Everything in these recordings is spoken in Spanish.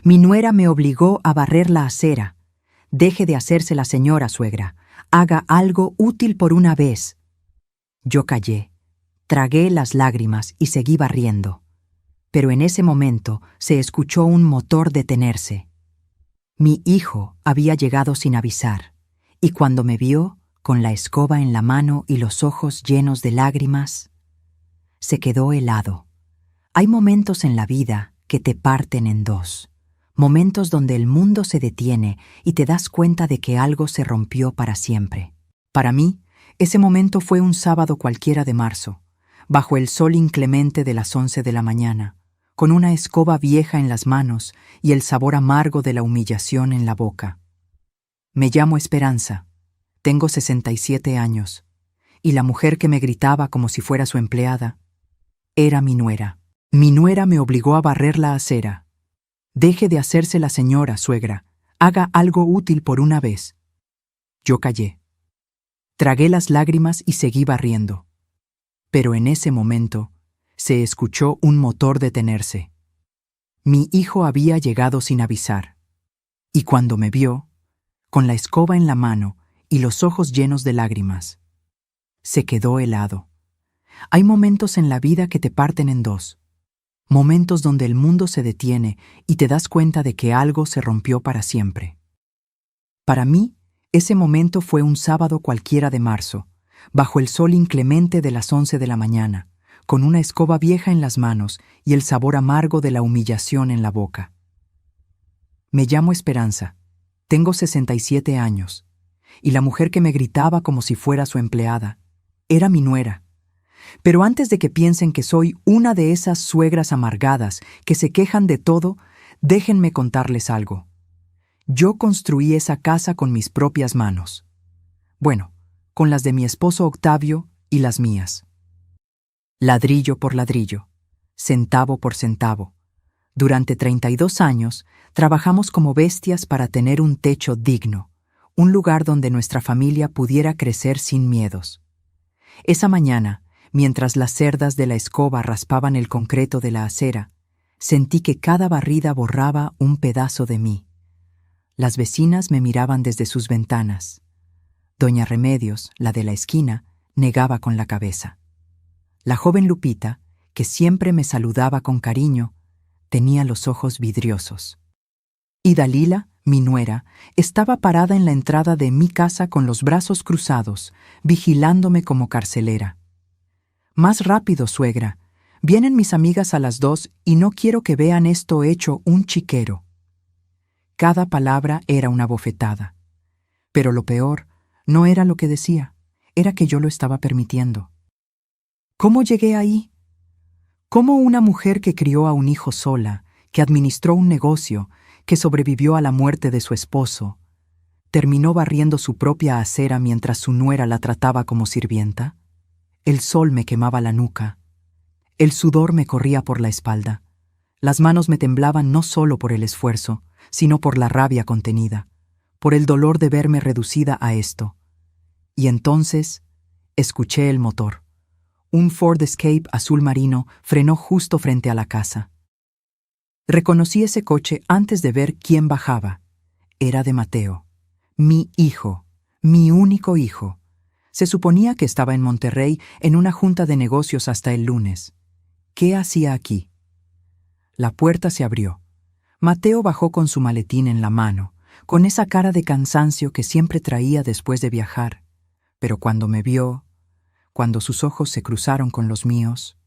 Mi nuera me obligó a barrer la acera. Deje de hacerse la señora, suegra. Haga algo útil por una vez. Yo callé, tragué las lágrimas y seguí barriendo. Pero en ese momento se escuchó un motor detenerse. Mi hijo había llegado sin avisar, y cuando me vio, con la escoba en la mano y los ojos llenos de lágrimas, se quedó helado. Hay momentos en la vida que te parten en dos. Momentos donde el mundo se detiene y te das cuenta de que algo se rompió para siempre. Para mí, ese momento fue un sábado cualquiera de marzo, bajo el sol inclemente de las 11 de la mañana, con una escoba vieja en las manos y el sabor amargo de la humillación en la boca. Me llamo Esperanza, tengo 67 años, y la mujer que me gritaba como si fuera su empleada era mi nuera. Mi nuera me obligó a barrer la acera. Deje de hacerse la señora, suegra. Haga algo útil por una vez. Yo callé. Tragué las lágrimas y seguí barriendo. Pero en ese momento se escuchó un motor detenerse. Mi hijo había llegado sin avisar. Y cuando me vio, con la escoba en la mano y los ojos llenos de lágrimas, se quedó helado. Hay momentos en la vida que te parten en dos. Momentos donde el mundo se detiene y te das cuenta de que algo se rompió para siempre. Para mí, ese momento fue un sábado cualquiera de marzo, bajo el sol inclemente de las 11 de la mañana, con una escoba vieja en las manos y el sabor amargo de la humillación en la boca. Me llamo Esperanza, tengo 67 años, y la mujer que me gritaba como si fuera su empleada era mi nuera. Pero antes de que piensen que soy una de esas suegras amargadas que se quejan de todo, déjenme contarles algo. Yo construí esa casa con mis propias manos. Bueno, con las de mi esposo Octavio y las mías. Ladrillo por ladrillo, centavo por centavo. Durante 32 años trabajamos como bestias para tener un techo digno, un lugar donde nuestra familia pudiera crecer sin miedos. Esa mañana, mientras las cerdas de la escoba raspaban el concreto de la acera, sentí que cada barrida borraba un pedazo de mí. Las vecinas me miraban desde sus ventanas. Doña Remedios, la de la esquina, negaba con la cabeza. La joven Lupita, que siempre me saludaba con cariño, tenía los ojos vidriosos. Y Dalila, mi nuera, estaba parada en la entrada de mi casa con los brazos cruzados, vigilándome como carcelera. Más rápido, suegra. Vienen mis amigas a las 2 y no quiero que vean esto hecho un chiquero. Cada palabra era una bofetada. Pero lo peor no era lo que decía, era que yo lo estaba permitiendo. ¿Cómo llegué ahí? ¿Cómo una mujer que crió a un hijo sola, que administró un negocio, que sobrevivió a la muerte de su esposo, terminó barriendo su propia acera mientras su nuera la trataba como sirvienta? El sol me quemaba la nuca. El sudor me corría por la espalda. Las manos me temblaban no solo por el esfuerzo, sino por la rabia contenida, por el dolor de verme reducida a esto. Y entonces escuché el motor. Un Ford Escape azul marino frenó justo frente a la casa. Reconocí ese coche antes de ver quién bajaba. Era de Mateo, mi hijo, mi único hijo. Se suponía que estaba en Monterrey en una junta de negocios hasta el lunes. ¿Qué hacía aquí? La puerta se abrió. Mateo bajó con su maletín en la mano, con esa cara de cansancio que siempre traía después de viajar. Pero cuando me vio, cuando sus ojos se cruzaron con los míos,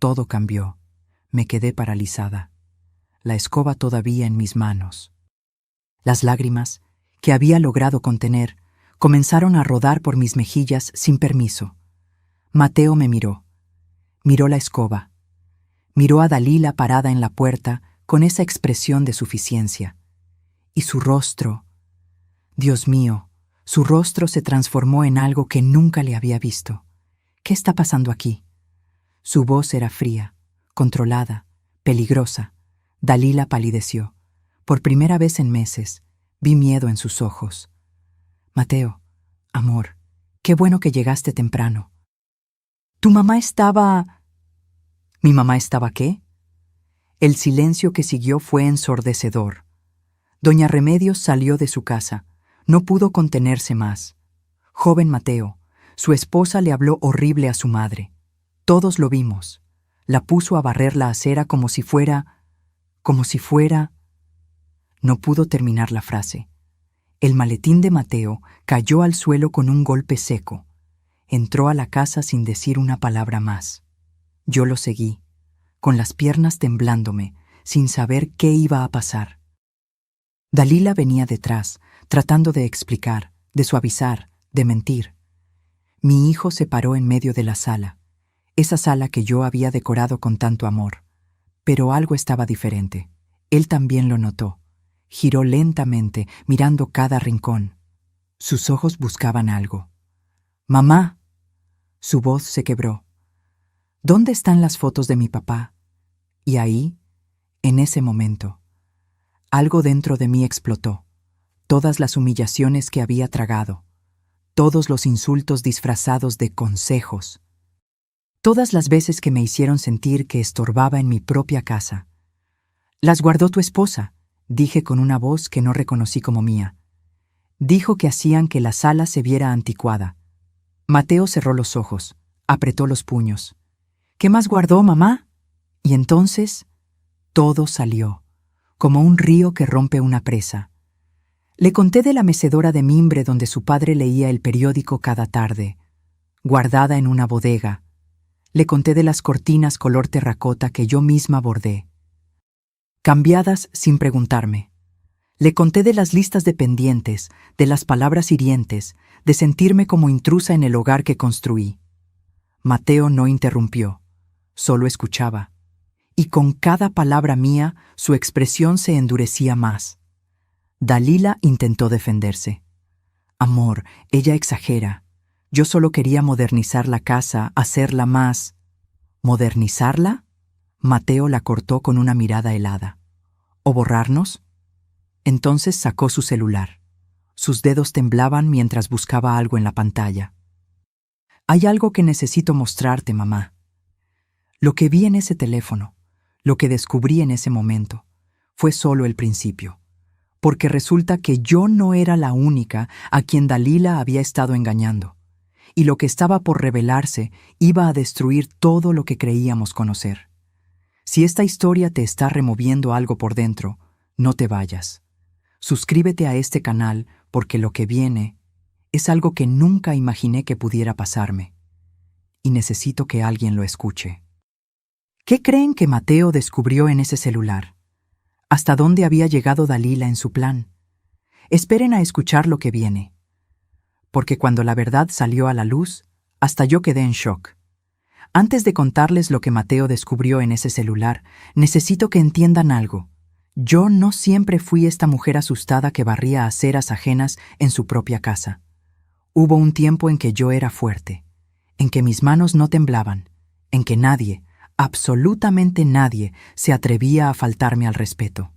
todo cambió. Me quedé paralizada, la escoba todavía en mis manos. Las lágrimas, que había logrado contener, comenzaron a rodar por mis mejillas sin permiso. Mateo me miró. Miró la escoba. Miró a Dalila parada en la puerta con esa expresión de suficiencia. Y su rostro, Dios mío, su rostro se transformó en algo que nunca le había visto. ¿Qué está pasando aquí? Su voz era fría, controlada, peligrosa. Dalila palideció. Por primera vez en meses, vi miedo en sus ojos. Mateo, amor, qué bueno que llegaste temprano. ¿Tu mamá estaba...? ¿Mi mamá estaba qué? El silencio que siguió fue ensordecedor. Doña Remedios salió de su casa. No pudo contenerse más. Joven Mateo, su esposa le habló horrible a su madre. Todos lo vimos. La puso a barrer la acera como si fuera... No pudo terminar la frase. El maletín de Mateo cayó al suelo con un golpe seco. Entró a la casa sin decir una palabra más. Yo lo seguí, con las piernas temblándome, sin saber qué iba a pasar. Dalila venía detrás, tratando de explicar, de suavizar, de mentir. Mi hijo se paró en medio de la sala, esa sala que yo había decorado con tanto amor. Pero algo estaba diferente. Él también lo notó. Giró lentamente, mirando cada rincón. Sus ojos buscaban algo. «¡Mamá!». Su voz se quebró. «¿Dónde están las fotos de mi papá?». Y ahí, en ese momento, algo dentro de mí explotó. Todas las humillaciones que había tragado, todos los insultos disfrazados de consejos, todas las veces que me hicieron sentir que estorbaba en mi propia casa. «Las guardó tu esposa», dije con una voz que no reconocí como mía. Dijo que hacían que la sala se viera anticuada. Mateo cerró los ojos, apretó los puños. «¿Qué más guardó, mamá?». Y entonces, todo salió, como un río que rompe una presa. Le conté de la mecedora de mimbre donde su padre leía el periódico cada tarde, guardada en una bodega. Le conté de las cortinas color terracota que yo misma bordé, cambiadas sin preguntarme. Le conté de las listas de pendientes, de las palabras hirientes, de sentirme como intrusa en el hogar que construí. Mateo no interrumpió, solo escuchaba. Y con cada palabra mía, su expresión se endurecía más. Dalila intentó defenderse. «Amor, ella exagera. Yo solo quería modernizar la casa, hacerla más». «¿Modernizarla?». Mateo la cortó con una mirada helada. «¿O borrarnos?». Entonces sacó su celular. Sus dedos temblaban mientras buscaba algo en la pantalla. «Hay algo que necesito mostrarte, mamá». Lo que vi en ese teléfono, lo que descubrí en ese momento, fue solo el principio. Porque resulta que yo no era la única a quien Dalila había estado engañando. Y lo que estaba por revelarse iba a destruir todo lo que creíamos conocer. Si esta historia te está removiendo algo por dentro, no te vayas. Suscríbete a este canal porque lo que viene es algo que nunca imaginé que pudiera pasarme. Y necesito que alguien lo escuche. ¿Qué creen que Mateo descubrió en ese celular? ¿Hasta dónde había llegado Dalila en su plan? Esperen a escuchar lo que viene. Porque cuando la verdad salió a la luz, hasta yo quedé en shock. Antes de contarles lo que Mateo descubrió en ese celular, necesito que entiendan algo. Yo no siempre fui esta mujer asustada que barría aceras ajenas en su propia casa. Hubo un tiempo en que yo era fuerte, en que mis manos no temblaban, en que nadie, absolutamente nadie, se atrevía a faltarme al respeto.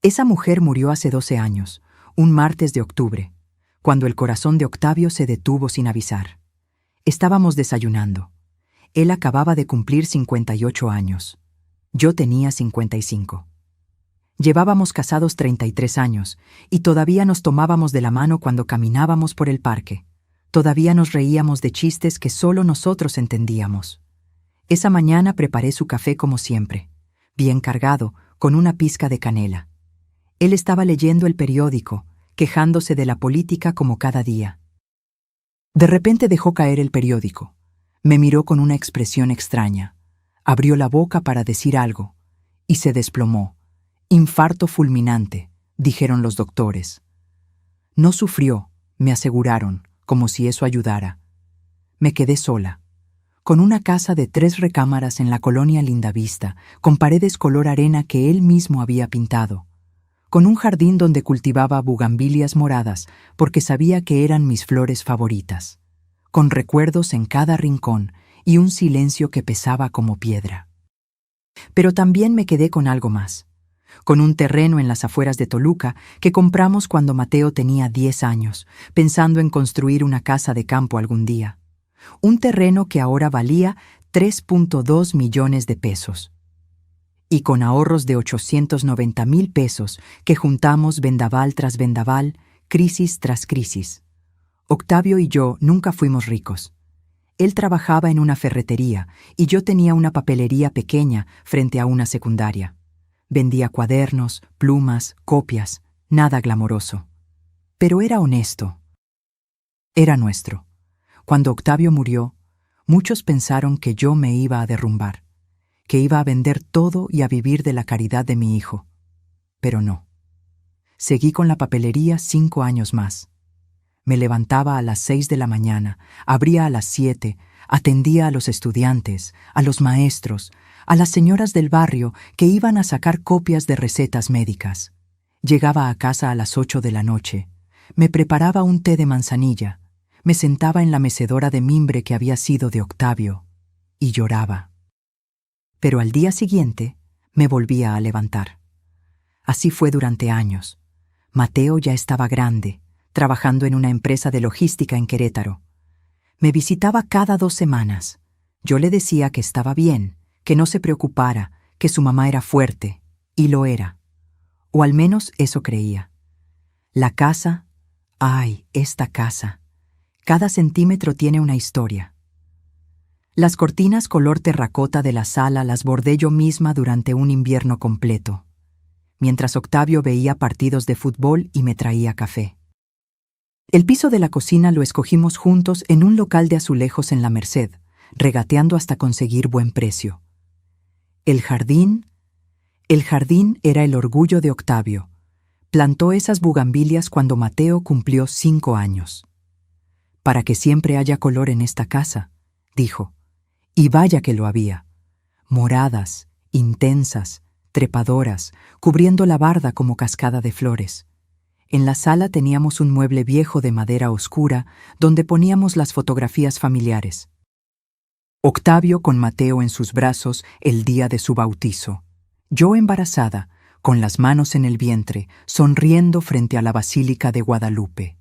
Esa mujer murió hace 12 años, un martes de octubre, cuando el corazón de Octavio se detuvo sin avisar. Estábamos desayunando. Él acababa de cumplir 58 años. Yo tenía 55. Llevábamos casados 33 años, y todavía nos tomábamos de la mano cuando caminábamos por el parque. Todavía nos reíamos de chistes que solo nosotros entendíamos. Esa mañana preparé su café como siempre, bien cargado, con una pizca de canela. Él estaba leyendo el periódico, quejándose de la política como cada día. De repente dejó caer el periódico. Me miró con una expresión extraña. Abrió la boca para decir algo, y se desplomó. Infarto fulminante, dijeron los doctores. No sufrió, me aseguraron, como si eso ayudara. Me quedé sola, con una casa de 3 recámaras en la colonia Lindavista, con paredes color arena que él mismo había pintado, con un jardín donde cultivaba bugambilias moradas porque sabía que eran mis flores favoritas, con recuerdos en cada rincón y un silencio que pesaba como piedra. Pero también me quedé con algo más, con un terreno en las afueras de Toluca que compramos cuando Mateo tenía 10 años, pensando en construir una casa de campo algún día. Un terreno que ahora valía 3.2 millones de pesos. y con ahorros de 890,000 pesos que juntamos vendaval tras vendaval, crisis tras crisis. Octavio y yo nunca fuimos ricos. Él trabajaba en una ferretería y yo tenía una papelería pequeña frente a una secundaria. Vendía cuadernos, plumas, copias, nada glamoroso. Pero era honesto. Era nuestro. Cuando Octavio murió, muchos pensaron que yo me iba a derrumbar, que iba a vender todo y a vivir de la caridad de mi hijo. Pero no. Seguí con la papelería 5 años más. Me levantaba a las 6 de la mañana, abría a las 7, atendía a los estudiantes, a los maestros, a las señoras del barrio que iban a sacar copias de recetas médicas. Llegaba a casa a las 8 de la noche, me preparaba un té de manzanilla, me sentaba en la mecedora de mimbre que había sido de Octavio y lloraba. Pero al día siguiente me volvía a levantar. Así fue durante años. Mateo ya estaba grande, trabajando en una empresa de logística en Querétaro. Me visitaba cada 2 semanas. Yo le decía que estaba bien, que no se preocupara, que su mamá era fuerte, y lo era. O al menos eso creía. La casa, ¡ay, esta casa! Cada centímetro tiene una historia. Las cortinas color terracota de la sala las bordé yo misma durante un invierno completo, mientras Octavio veía partidos de fútbol y me traía café. El piso de la cocina lo escogimos juntos en un local de azulejos en la Merced, regateando hasta conseguir buen precio. El jardín era el orgullo de Octavio. Plantó esas bugambilias cuando Mateo cumplió 5 años. Para que siempre haya color en esta casa, dijo. Y vaya que lo había. Moradas, intensas, trepadoras, cubriendo la barda como cascada de flores. En la sala teníamos un mueble viejo de madera oscura donde poníamos las fotografías familiares. Octavio con Mateo en sus brazos el día de su bautizo. Yo embarazada, con las manos en el vientre, sonriendo frente a la Basílica de Guadalupe.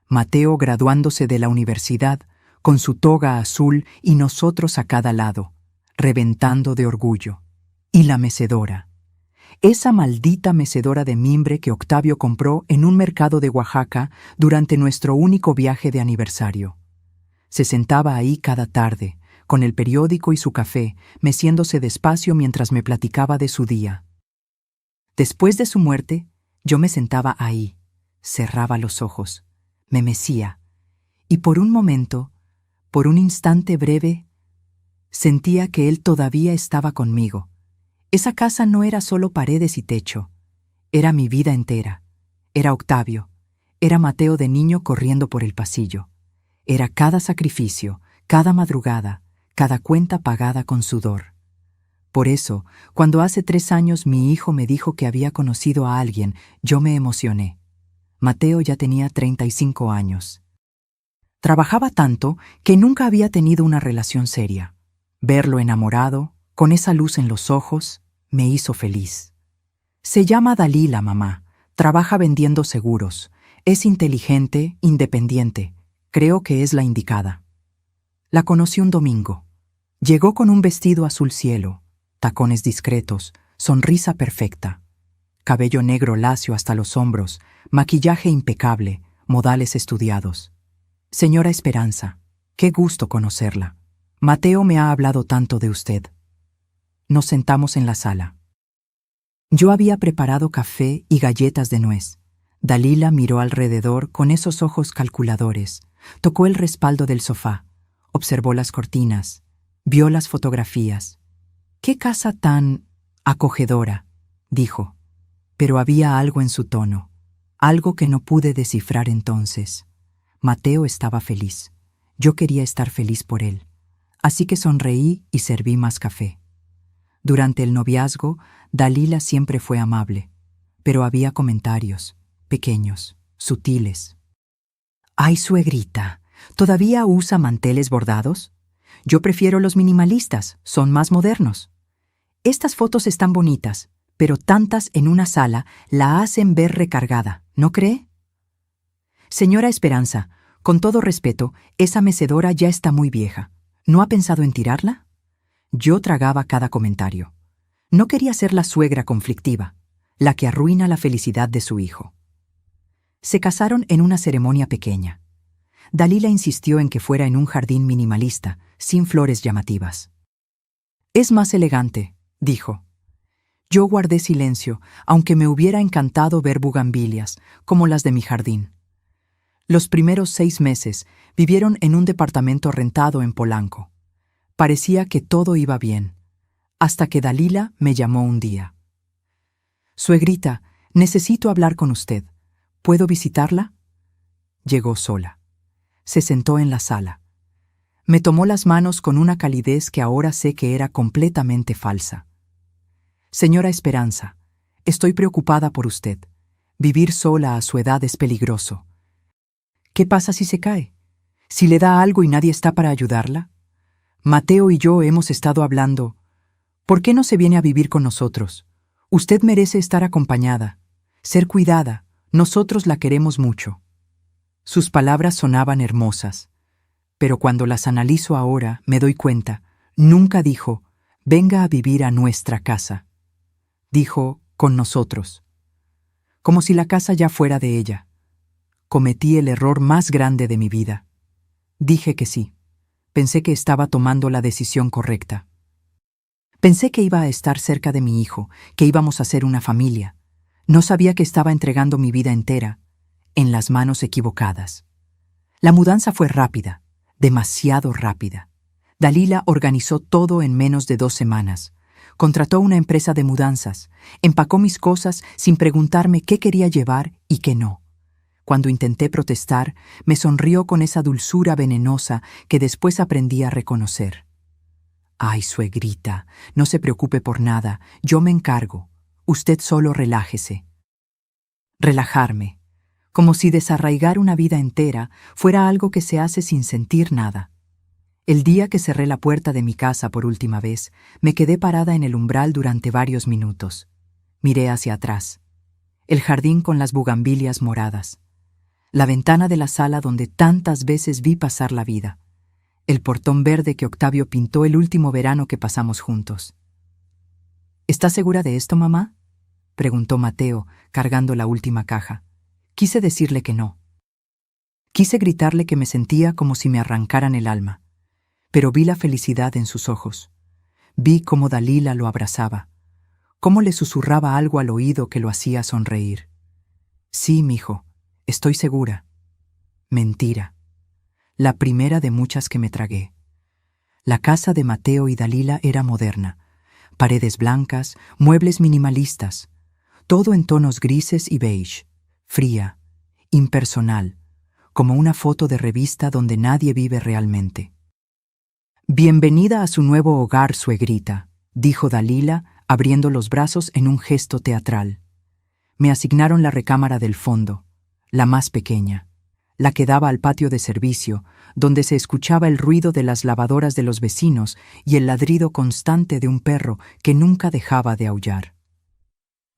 Mateo graduándose de la universidad, con su toga azul y nosotros a cada lado, reventando de orgullo. Y la mecedora. Esa maldita mecedora de mimbre que Octavio compró en un mercado de Oaxaca durante nuestro único viaje de aniversario. Se sentaba ahí cada tarde, con el periódico y su café, meciéndose despacio mientras me platicaba de su día. Después de su muerte, yo me sentaba ahí, cerraba los ojos, me mecía, y por un momento, por un instante breve, sentía que él todavía estaba conmigo. Esa casa no era solo paredes y techo, era mi vida entera. Era Octavio, era Mateo de niño corriendo por el pasillo. Era cada sacrificio, cada madrugada, cada cuenta pagada con sudor. Por eso, cuando hace 3 años mi hijo me dijo que había conocido a alguien, yo me emocioné. Mateo ya tenía 35 años. Trabajaba tanto que nunca había tenido una relación seria. Verlo enamorado, con esa luz en los ojos, me hizo feliz. Se llama Dalila, mamá. Trabaja vendiendo seguros. Es inteligente, independiente. Creo que es la indicada. La conocí un domingo. Llegó con un vestido azul cielo, tacones discretos, sonrisa perfecta. Cabello negro lacio hasta los hombros, maquillaje impecable, modales estudiados. Señora Esperanza, qué gusto conocerla. Mateo me ha hablado tanto de usted. Nos sentamos en la sala. Yo había preparado café y galletas de nuez. Dalila miró alrededor con esos ojos calculadores, tocó el respaldo del sofá, observó las cortinas, vio las fotografías. «¡Qué casa tan acogedora!», dijo. Pero había algo en su tono, algo que no pude descifrar entonces. Mateo estaba feliz. Yo quería estar feliz por él. Así que sonreí y serví más café. Durante el noviazgo, Dalila siempre fue amable, pero había comentarios, pequeños, sutiles. «Ay, suegrita, ¿todavía usa manteles bordados? Yo prefiero los minimalistas, son más modernos. Estas fotos están bonitas, pero tantas en una sala la hacen ver recargada, ¿no cree?» «Señora Esperanza, con todo respeto, esa mecedora ya está muy vieja. ¿No ha pensado en tirarla?» Yo tragaba cada comentario. No quería ser la suegra conflictiva, la que arruina la felicidad de su hijo. Se casaron en una ceremonia pequeña. Dalila insistió en que fuera en un jardín minimalista, sin flores llamativas. «Es más elegante», dijo. Yo guardé silencio, aunque me hubiera encantado ver bugambilias, como las de mi jardín. Los primeros 6 meses vivieron en un departamento rentado en Polanco. Parecía que todo iba bien, hasta que Dalila me llamó un día. «Suegrita, necesito hablar con usted. ¿Puedo visitarla?» Llegó sola. Se sentó en la sala. Me tomó las manos con una calidez que ahora sé que era completamente falsa. «Señora Esperanza, estoy preocupada por usted. Vivir sola a su edad es peligroso. ¿Qué pasa si se cae? ¿Si le da algo y nadie está para ayudarla? Mateo y yo hemos estado hablando. ¿Por qué no se viene a vivir con nosotros? Usted merece estar acompañada, ser cuidada. Nosotros la queremos mucho». Sus palabras sonaban hermosas, pero cuando las analizo ahora me doy cuenta, nunca dijo, «Venga a vivir a nuestra casa». Dijo, «con nosotros». Como si la casa ya fuera de ella. Cometí el error más grande de mi vida. Dije que sí. Pensé que estaba tomando la decisión correcta. Pensé que iba a estar cerca de mi hijo, que íbamos a ser una familia. No sabía que estaba entregando mi vida entera en las manos equivocadas. La mudanza fue rápida, demasiado rápida. Dalila organizó todo en menos de 2 semanas. Contrató una empresa de mudanzas, empacó mis cosas sin preguntarme qué quería llevar y qué no. Cuando intenté protestar, me sonrió con esa dulzura venenosa que después aprendí a reconocer. «Ay, suegrita, no se preocupe por nada, yo me encargo. Usted solo relájese». Relajarme, como si desarraigar una vida entera fuera algo que se hace sin sentir nada. El día que cerré la puerta de mi casa por última vez, me quedé parada en el umbral durante varios minutos. Miré hacia atrás. El jardín con las bugambilias moradas. La ventana de la sala donde tantas veces vi pasar la vida. El portón verde que Octavio pintó el último verano que pasamos juntos. «¿Estás segura de esto, mamá?», preguntó Mateo, cargando la última caja. Quise decirle que no. Quise gritarle que me sentía como si me arrancaran el alma. Pero vi la felicidad en sus ojos. Vi cómo Dalila lo abrazaba, cómo le susurraba algo al oído que lo hacía sonreír. «Sí, mijo, estoy segura». Mentira. La primera de muchas que me tragué. La casa de Mateo y Dalila era moderna. Paredes blancas, muebles minimalistas. Todo en tonos grises y beige. Fría, impersonal, como una foto de revista donde nadie vive realmente. «Bienvenida a su nuevo hogar, suegrita», dijo Dalila, abriendo los brazos en un gesto teatral. Me asignaron la recámara del fondo, la más pequeña, la que daba al patio de servicio, donde se escuchaba el ruido de las lavadoras de los vecinos y el ladrido constante de un perro que nunca dejaba de aullar.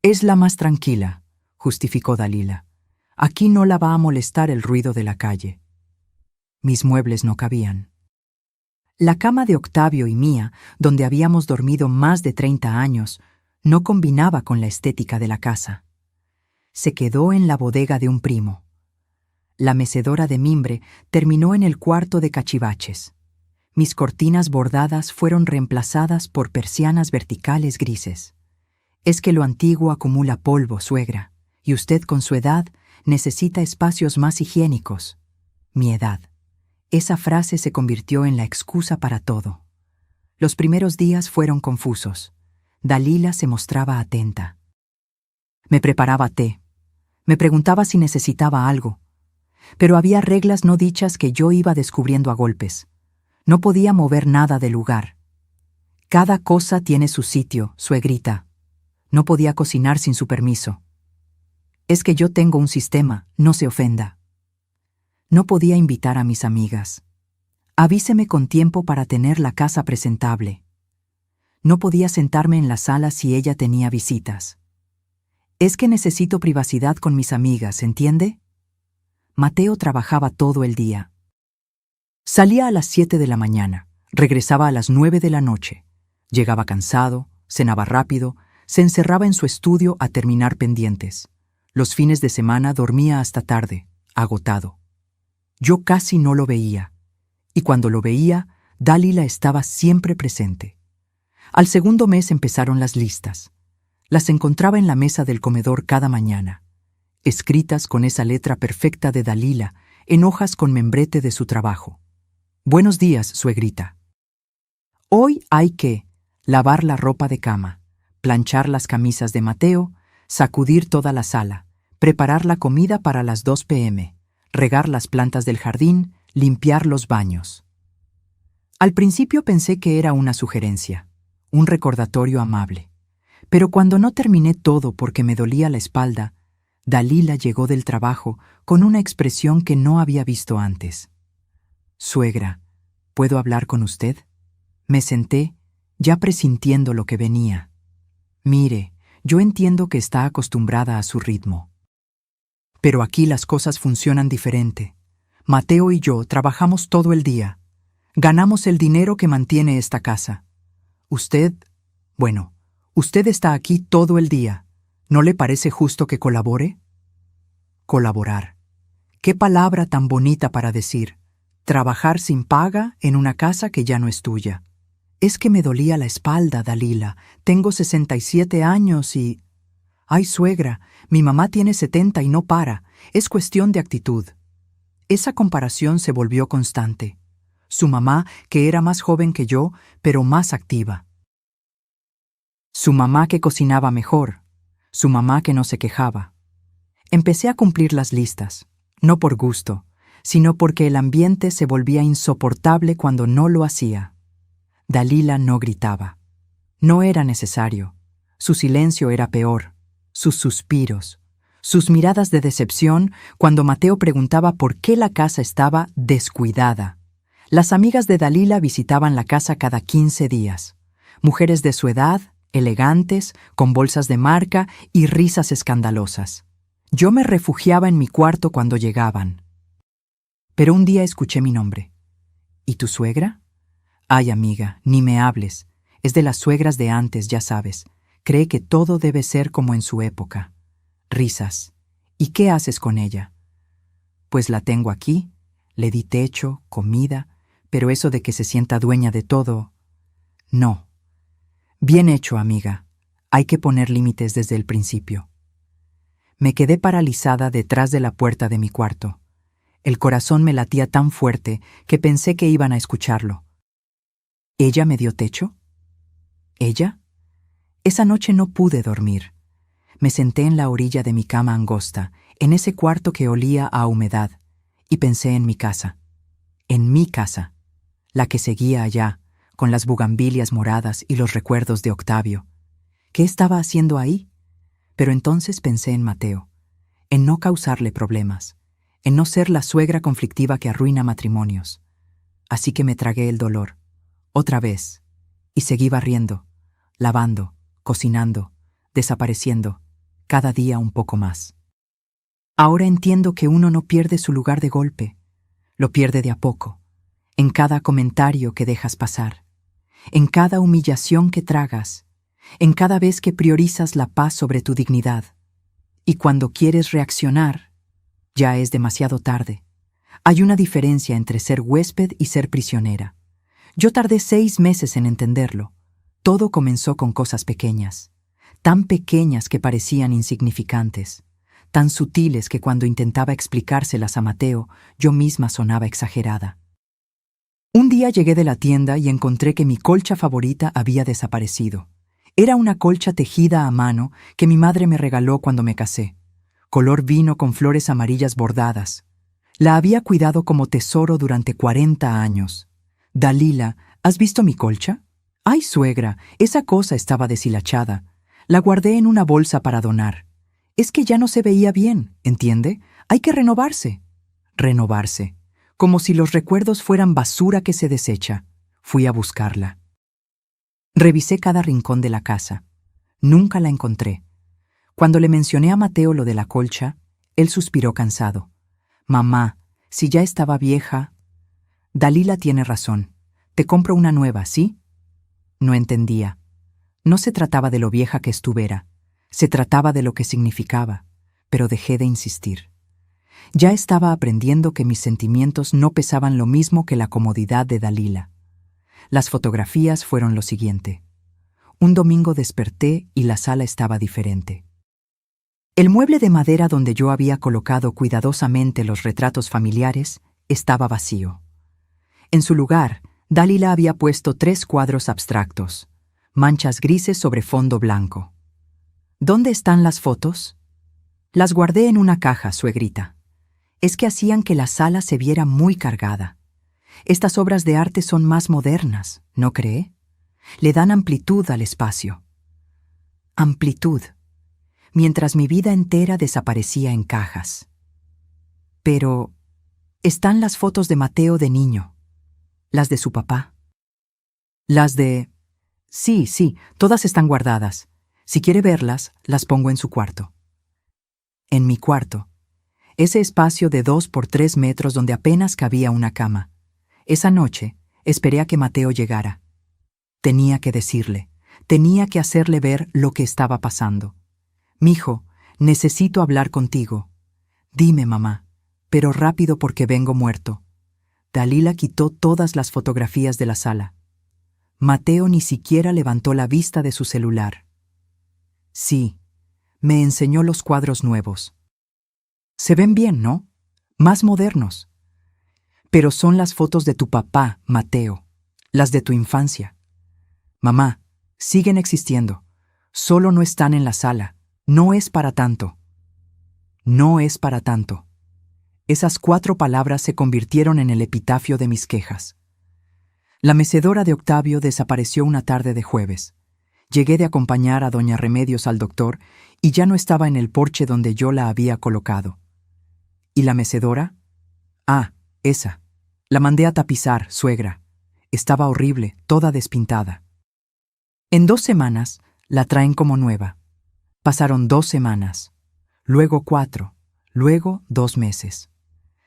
«Es la más tranquila», justificó Dalila. «Aquí no la va a molestar el ruido de la calle». Mis muebles no cabían. La cama de Octavio y mía, donde habíamos dormido más de 30 años, no combinaba con la estética de la casa. Se quedó en la bodega de un primo. La mecedora de mimbre terminó en el cuarto de cachivaches. Mis cortinas bordadas fueron reemplazadas por persianas verticales grises. Es que lo antiguo acumula polvo, suegra, y usted con su edad necesita espacios más higiénicos. Mi edad. Esa frase se convirtió en la excusa para todo. Los primeros días fueron confusos. Dalila se mostraba atenta. Me preparaba té. Me preguntaba si necesitaba algo. Pero había reglas no dichas que yo iba descubriendo a golpes. No podía mover nada del lugar. «Cada cosa tiene su sitio, suegrita». No podía cocinar sin su permiso. «Es que yo tengo un sistema, no se ofenda». No podía invitar a mis amigas. «Avíseme con tiempo para tener la casa presentable». No podía sentarme en la sala si ella tenía visitas. «Es que necesito privacidad con mis amigas, ¿entiende?». Mateo trabajaba todo el día. Salía a las 7 de la mañana, regresaba a las 9 de la noche. Llegaba cansado, cenaba rápido, se encerraba en su estudio a terminar pendientes. Los fines de semana dormía hasta tarde, agotado. Yo casi no lo veía, y cuando lo veía, Dalila estaba siempre presente. Al segundo mes empezaron las listas. Las encontraba en la mesa del comedor cada mañana, escritas con esa letra perfecta de Dalila, en hojas con membrete de su trabajo. Buenos días, suegrita. Hoy hay que lavar la ropa de cama, planchar las camisas de Mateo, sacudir toda la sala, preparar la comida para las 2 p.m., regar las plantas del jardín, limpiar los baños. Al principio pensé que era una sugerencia, un recordatorio amable, pero cuando no terminé todo porque me dolía la espalda, Dalila llegó del trabajo con una expresión que no había visto antes. «Suegra, ¿puedo hablar con usted?» Me senté, ya presintiendo lo que venía. «Mire, yo entiendo que está acostumbrada a su ritmo. Pero aquí las cosas funcionan diferente. Mateo y yo trabajamos todo el día. Ganamos el dinero que mantiene esta casa. Usted está aquí todo el día. ¿No le parece justo que colabore?» Colaborar. Qué palabra tan bonita para decir. Trabajar sin paga en una casa que ya no es tuya. Es que me dolía la espalda, Dalila. Tengo 67 años y... Ay, suegra, mi mamá tiene 70 y no para. Es cuestión de actitud. Esa comparación se volvió constante. Su mamá, que era más joven que yo, pero más activa. Su mamá que cocinaba mejor. Su mamá que no se quejaba. Empecé a cumplir las listas, no por gusto, sino porque el ambiente se volvía insoportable cuando no lo hacía. Dalila no gritaba. No era necesario. Su silencio era peor. Sus suspiros. Sus miradas de decepción cuando Mateo preguntaba por qué la casa estaba descuidada. Las amigas de Dalila visitaban la casa cada 15 días. Mujeres de su edad, elegantes, con bolsas de marca y risas escandalosas. Yo me refugiaba en mi cuarto cuando llegaban. Pero un día escuché mi nombre. ¿Y tu suegra? Ay, amiga, ni me hables. Es de las suegras de antes, ya sabes. Cree que todo debe ser como en su época. Risas. ¿Y qué haces con ella? Pues la tengo aquí. Le di techo, comida, pero eso de que se sienta dueña de todo... No. Bien hecho, amiga. Hay que poner límites desde el principio. Me quedé paralizada detrás de la puerta de mi cuarto. El corazón me latía tan fuerte que pensé que iban a escucharlo. ¿Ella me dio techo? ¿Ella? Esa noche no pude dormir. Me senté en la orilla de mi cama angosta, en ese cuarto que olía a humedad, y pensé en mi casa. En mi casa, la que seguía allá, con las bugambilias moradas y los recuerdos de Octavio. ¿Qué estaba haciendo ahí? Pero entonces pensé en Mateo, en no causarle problemas, en no ser la suegra conflictiva que arruina matrimonios. Así que me tragué el dolor, otra vez, y seguí barriendo, lavando, cocinando, desapareciendo, cada día un poco más. Ahora entiendo que uno no pierde su lugar de golpe, lo pierde de a poco, en cada comentario que dejas pasar, en cada humillación que tragas, en cada vez que priorizas la paz sobre tu dignidad. Y cuando quieres reaccionar, ya es demasiado tarde. Hay una diferencia entre ser huésped y ser prisionera. Yo tardé 6 meses en entenderlo. Todo comenzó con cosas pequeñas, tan pequeñas que parecían insignificantes, tan sutiles que cuando intentaba explicárselas a Mateo, yo misma sonaba exagerada. Un día llegué de la tienda y encontré que mi colcha favorita había desaparecido. Era una colcha tejida a mano que mi madre me regaló cuando me casé, color vino con flores amarillas bordadas. La había cuidado como tesoro durante 40 años. Dalila, ¿has visto mi colcha? Ay, suegra, esa cosa estaba deshilachada. La guardé en una bolsa para donar. Es que ya no se veía bien, ¿entiende? Hay que renovarse. Renovarse. Como si los recuerdos fueran basura que se desecha. Fui a buscarla. Revisé cada rincón de la casa. Nunca la encontré. Cuando le mencioné a Mateo lo de la colcha, él suspiró cansado. Mamá, si ya estaba vieja... Dalila tiene razón. Te compro una nueva, ¿sí? No entendía. No se trataba de lo vieja que estuviera, se trataba de lo que significaba, pero dejé de insistir. Ya estaba aprendiendo que mis sentimientos no pesaban lo mismo que la comodidad de Dalila. Las fotografías fueron lo siguiente. Un domingo desperté y la sala estaba diferente. El mueble de madera donde yo había colocado cuidadosamente los retratos familiares estaba vacío. En su lugar, Dalila había puesto 3 cuadros abstractos, manchas grises sobre fondo blanco. ¿Dónde están las fotos? Las guardé en una caja, suegrita. Es que hacían que la sala se viera muy cargada. Estas obras de arte son más modernas, ¿no cree? Le dan amplitud al espacio. Amplitud. Mientras mi vida entera desaparecía en cajas. Pero están las fotos de Mateo de niño, las de su papá. Las de... Sí, todas están guardadas. Si quiere verlas, las pongo en su cuarto. En mi cuarto. Ese espacio de 2 por 3 metros donde apenas cabía una cama. Esa noche, esperé a que Mateo llegara. Tenía que decirle, tenía que hacerle ver lo que estaba pasando. «Mijo, necesito hablar contigo». «Dime, mamá, pero rápido porque vengo muerto». Dalila quitó todas las fotografías de la sala. Mateo ni siquiera levantó la vista de su celular. Sí, me enseñó los cuadros nuevos. Se ven bien, ¿no? Más modernos. Pero son las fotos de tu papá, Mateo, las de tu infancia. Mamá, siguen existiendo. Solo no están en la sala. No es para tanto. No es para tanto. Esas 4 palabras se convirtieron en el epitafio de mis quejas. La mecedora de Octavio desapareció una tarde de jueves. Llegué de acompañar a doña Remedios al doctor y ya no estaba en el porche donde yo la había colocado. ¿Y la mecedora? Ah, esa. La mandé a tapizar, suegra. Estaba horrible, toda despintada. En 2 semanas la traen como nueva. Pasaron 2 semanas, luego 4, luego 2 meses.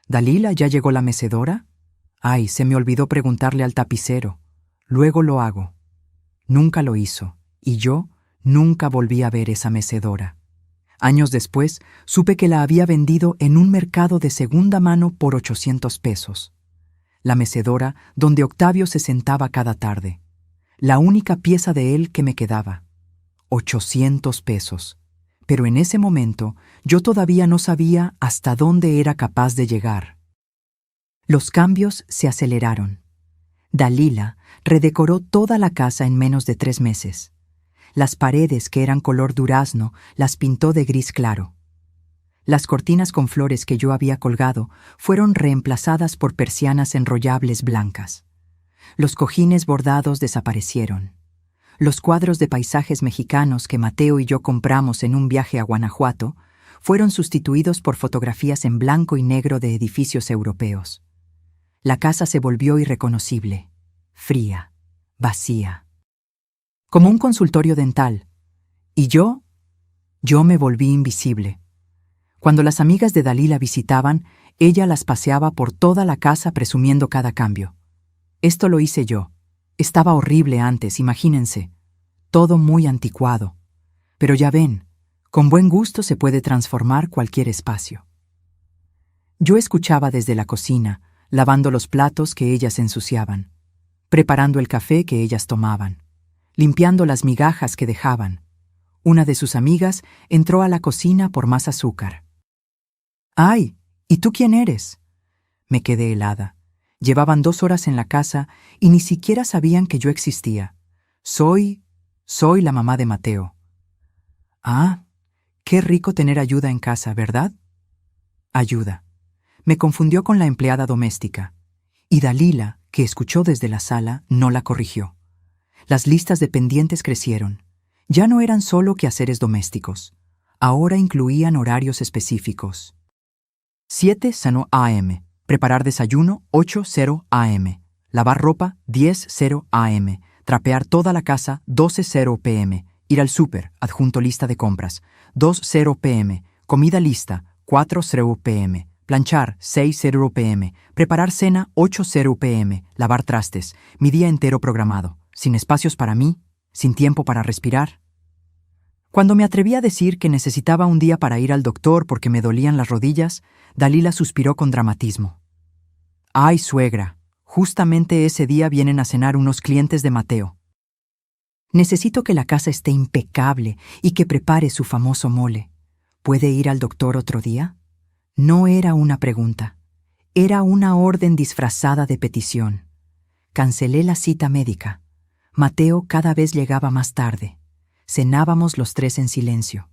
¿Dalila, ya llegó la mecedora? Ay, se me olvidó preguntarle al tapicero. Luego lo hago. Nunca lo hizo, y yo nunca volví a ver esa mecedora. Años después, supe que la había vendido en un mercado de segunda mano por 800 pesos. La mecedora donde Octavio se sentaba cada tarde. La única pieza de él que me quedaba. 800 pesos. Pero en ese momento yo todavía no sabía hasta dónde era capaz de llegar. Los cambios se aceleraron. Dalila redecoró toda la casa en menos de 3 meses. Las paredes, que eran color durazno, las pintó de gris claro. Las cortinas con flores que yo había colgado fueron reemplazadas por persianas enrollables blancas. Los cojines bordados desaparecieron. Los cuadros de paisajes mexicanos que Mateo y yo compramos en un viaje a Guanajuato fueron sustituidos por fotografías en blanco y negro de edificios europeos. La casa se volvió irreconocible, fría, vacía. Como un consultorio dental. Y yo me volví invisible. Cuando las amigas de Dalila visitaban, ella las paseaba por toda la casa presumiendo cada cambio. Esto lo hice yo. Estaba horrible antes, imagínense. Todo muy anticuado. Pero ya ven, con buen gusto se puede transformar cualquier espacio. Yo escuchaba desde la cocina, lavando los platos que ellas ensuciaban, preparando el café que ellas tomaban, limpiando las migajas que dejaban. Una de sus amigas entró a la cocina por más azúcar. «Ay, ¿y tú quién eres?» Me quedé helada. Llevaban 2 horas en la casa y ni siquiera sabían que yo existía. Soy la mamá de Mateo. Ah, qué rico tener ayuda en casa, ¿verdad? Ayuda. Me confundió con la empleada doméstica. Y Dalila, que escuchó desde la sala, no la corrigió. Las listas de pendientes crecieron. Ya no eran solo quehaceres domésticos. Ahora incluían horarios específicos. 7:00 a.m. Preparar desayuno 8:00 a.m. Lavar ropa 10:00 a.m. Trapear toda la casa 12:00 p.m. Ir al súper, adjunto lista de compras 2:00 p.m. Comida lista 4:00 p.m. Planchar 6:00 p.m. Preparar cena 8:00 p.m. Lavar trastes, mi día entero programado, sin espacios para mí, sin tiempo para respirar. Cuando me atreví a decir que necesitaba un día para ir al doctor porque me dolían las rodillas, Dalila suspiró con dramatismo. «Ay, suegra, justamente ese día vienen a cenar unos clientes de Mateo. Necesito que la casa esté impecable y que prepare su famoso mole. ¿Puede ir al doctor otro día?» No era una pregunta. Era una orden disfrazada de petición. Cancelé la cita médica. Mateo cada vez llegaba más tarde. Cenábamos los tres en silencio.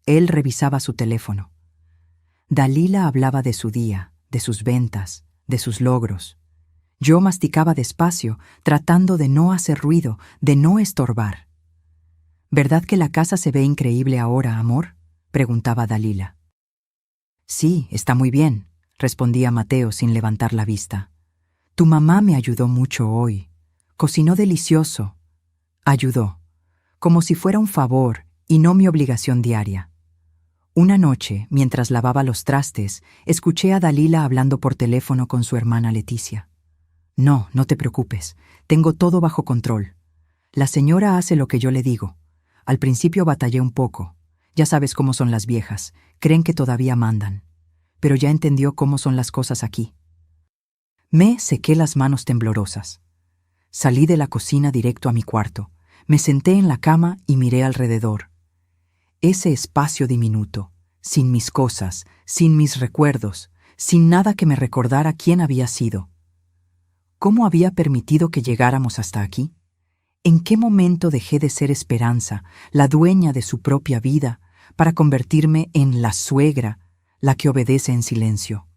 Él revisaba su teléfono. Dalila hablaba de su día, de sus ventas, de sus logros. Yo masticaba despacio, tratando de no hacer ruido, de no estorbar. «¿Verdad que la casa se ve increíble ahora, amor?», preguntaba Dalila. «Sí, está muy bien», respondía Mateo sin levantar la vista. «Tu mamá me ayudó mucho hoy. Cocinó delicioso. Ayudó, como si fuera un favor y no mi obligación diaria». Una noche, mientras lavaba los trastes, escuché a Dalila hablando por teléfono con su hermana Leticia. «No, no te preocupes. Tengo todo bajo control. La señora hace lo que yo le digo. Al principio batallé un poco. Ya sabes cómo son las viejas. Creen que todavía mandan. Pero ya entendió cómo son las cosas aquí». Me sequé las manos temblorosas. Salí de la cocina directo a mi cuarto. Me senté en la cama y miré alrededor. Ese espacio diminuto, sin mis cosas, sin mis recuerdos, sin nada que me recordara quién había sido. ¿Cómo había permitido que llegáramos hasta aquí? ¿En qué momento dejé de ser Esperanza, la dueña de su propia vida, para convertirme en la suegra, la que obedece en silencio?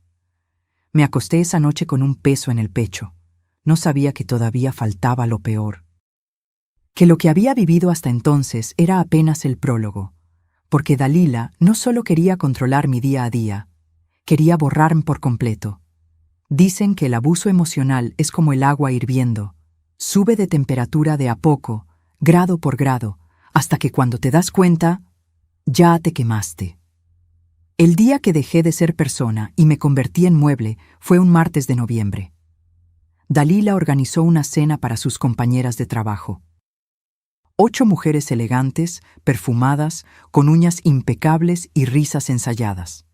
Me acosté esa noche con un peso en el pecho. No sabía que todavía faltaba lo peor. Que lo que había vivido hasta entonces era apenas el prólogo, porque Dalila no solo quería controlar mi día a día, quería borrarme por completo. Dicen que el abuso emocional es como el agua hirviendo. Sube de temperatura de a poco, grado por grado, hasta que cuando te das cuenta, ya te quemaste. El día que dejé de ser persona y me convertí en mueble fue un martes de noviembre. Dalila organizó una cena para sus compañeras de trabajo. 8 mujeres elegantes, perfumadas, con uñas impecables y risas ensayadas.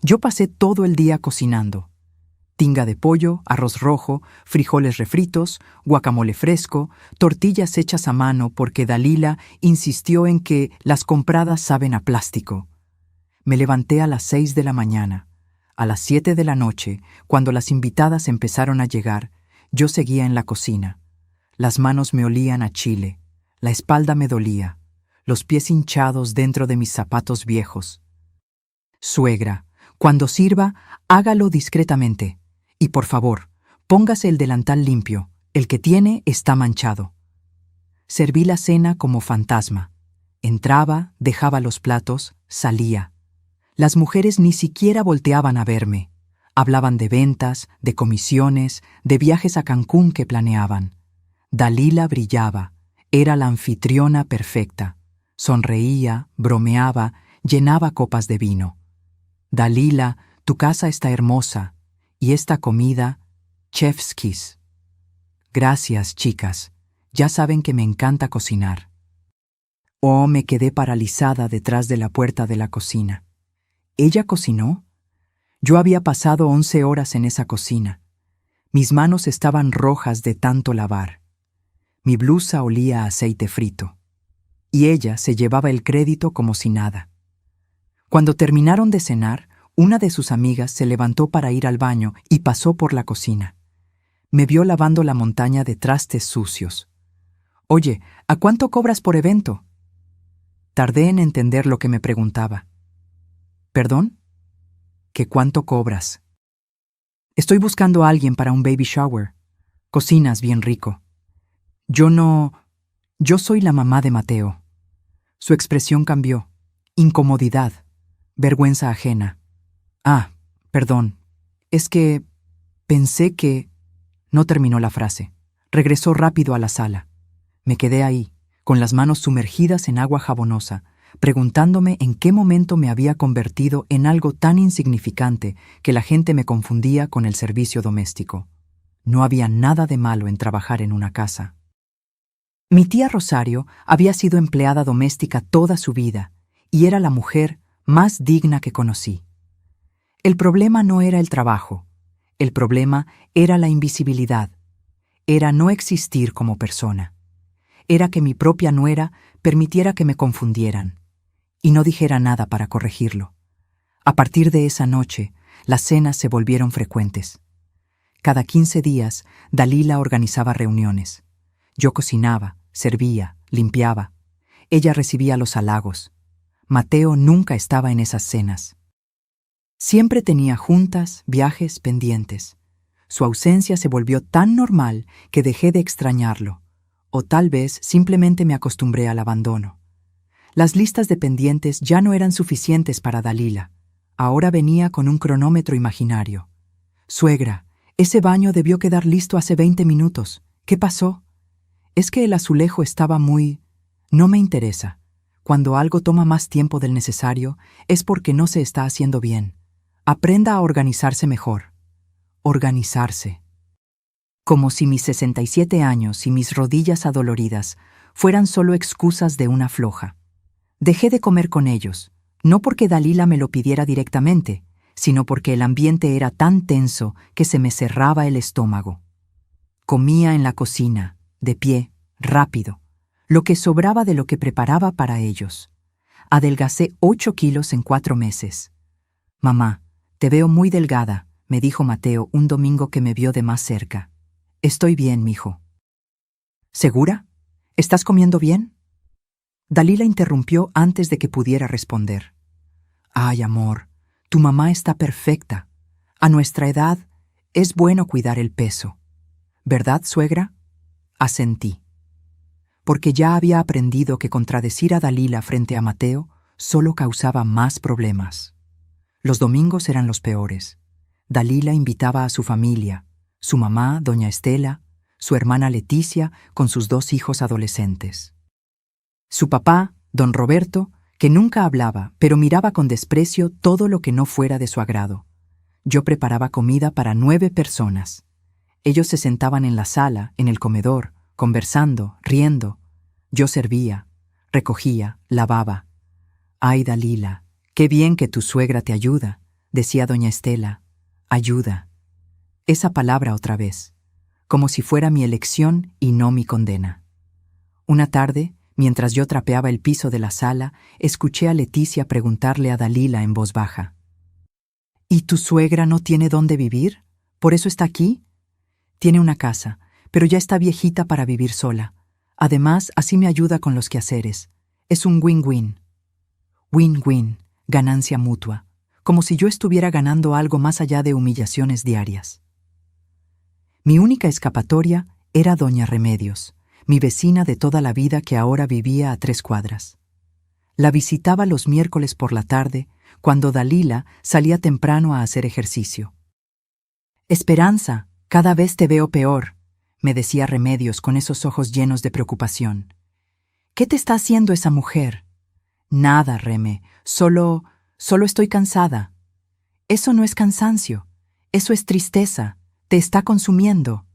Yo pasé todo el día cocinando. Tinga de pollo, arroz rojo, frijoles refritos, guacamole fresco, tortillas hechas a mano porque Dalila insistió en que las compradas saben a plástico. Me levanté a las 6 de la mañana. A las 7 de la noche, cuando las invitadas empezaron a llegar, yo seguía en la cocina. Las manos me olían a chile, la espalda me dolía, los pies hinchados dentro de mis zapatos viejos. «Suegra, cuando sirva, hágalo discretamente. Y por favor, póngase el delantal limpio, el que tiene está manchado». Serví la cena como fantasma. Entraba, dejaba los platos, salía. Las mujeres ni siquiera volteaban a verme. Hablaban de ventas, de comisiones, de viajes a Cancún que planeaban. Dalila brillaba, era la anfitriona perfecta. Sonreía, bromeaba, llenaba copas de vino. «Dalila, tu casa está hermosa. Y esta comida, chef's kiss». «Gracias, chicas. Ya saben que me encanta cocinar». Oh, me quedé paralizada detrás de la puerta de la cocina. ¿Ella cocinó? Yo había pasado 11 horas en esa cocina. Mis manos estaban rojas de tanto lavar. Mi blusa olía a aceite frito. Y ella se llevaba el crédito como si nada. Cuando terminaron de cenar, una de sus amigas se levantó para ir al baño y pasó por la cocina. Me vio lavando la montaña de trastes sucios. «Oye, ¿a cuánto cobras por evento?». Tardé en entender lo que me preguntaba. «¿Perdón? ¿Que cuánto cobras?». «Estoy buscando a alguien para un baby shower. Cocinas bien rico». Yo soy la mamá de Mateo». Su expresión cambió. Incomodidad. Vergüenza ajena. «Ah, perdón. Es que pensé que…». No terminó la frase. Regresó rápido a la sala. Me quedé ahí, con las manos sumergidas en agua jabonosa, preguntándome en qué momento me había convertido en algo tan insignificante que la gente me confundía con el servicio doméstico. No había nada de malo en trabajar en una casa. Mi tía Rosario había sido empleada doméstica toda su vida y era la mujer más digna que conocí. El problema no era el trabajo, el problema era la invisibilidad, era no existir como persona, era que mi propia nuera permitiera que me confundieran y no dijera nada para corregirlo. A partir de esa noche, las cenas se volvieron frecuentes. Cada 15 días, Dalila organizaba reuniones. Yo cocinaba, servía, limpiaba. Ella recibía los halagos. Mateo nunca estaba en esas cenas. Siempre tenía juntas, viajes, pendientes. Su ausencia se volvió tan normal que dejé de extrañarlo, o tal vez simplemente me acostumbré al abandono. Las listas de pendientes ya no eran suficientes para Dalila. Ahora venía con un cronómetro imaginario. «Suegra, ese baño debió quedar listo hace 20 minutos. ¿Qué pasó? Es que el azulejo estaba muy... No me interesa. Cuando algo toma más tiempo del necesario, es porque no se está haciendo bien. Aprenda a organizarse mejor». Organizarse. Como si mis 67 años y mis rodillas adoloridas fueran solo excusas de una floja. Dejé de comer con ellos, no porque Dalila me lo pidiera directamente, sino porque el ambiente era tan tenso que se me cerraba el estómago. Comía en la cocina, de pie, rápido, lo que sobraba de lo que preparaba para ellos. Adelgacé 8 kilos en 4 meses. «Mamá, te veo muy delgada», me dijo Mateo un domingo que me vio de más cerca. «Estoy bien, mijo». «¿Segura? ¿Estás comiendo bien?». Dalila interrumpió antes de que pudiera responder. «Ay, amor, tu mamá está perfecta. A nuestra edad es bueno cuidar el peso. ¿Verdad, suegra?». Asentí. Porque ya había aprendido que contradecir a Dalila frente a Mateo solo causaba más problemas. Los domingos eran los peores. Dalila invitaba a su familia, su mamá, doña Estela, su hermana Leticia, con sus 2 hijos adolescentes. Su papá, don Roberto, que nunca hablaba, pero miraba con desprecio todo lo que no fuera de su agrado. Yo preparaba comida para 9 personas. Ellos se sentaban en la sala, en el comedor, conversando, riendo. Yo servía, recogía, lavaba. «Ay, Dalila, qué bien que tu suegra te ayuda», decía doña Estela. «Ayuda». Esa palabra otra vez, como si fuera mi elección y no mi condena. Una tarde, mientras yo trapeaba el piso de la sala, escuché a Leticia preguntarle a Dalila en voz baja. «¿Y tu suegra no tiene dónde vivir? ¿Por eso está aquí?». «Tiene una casa, pero ya está viejita para vivir sola. Además, así me ayuda con los quehaceres. Es un win-win». Win-win, ganancia mutua, como si yo estuviera ganando algo más allá de humillaciones diarias. Mi única escapatoria era doña Remedios, mi vecina de toda la vida que ahora vivía a 3 cuadras. La visitaba los miércoles por la tarde, cuando Dalila salía temprano a hacer ejercicio. «Esperanza, cada vez te veo peor», me decía Remedios con esos ojos llenos de preocupación. «¿Qué te está haciendo esa mujer?». «Nada, Reme, solo estoy cansada». «Eso no es cansancio, eso es tristeza, te está consumiendo».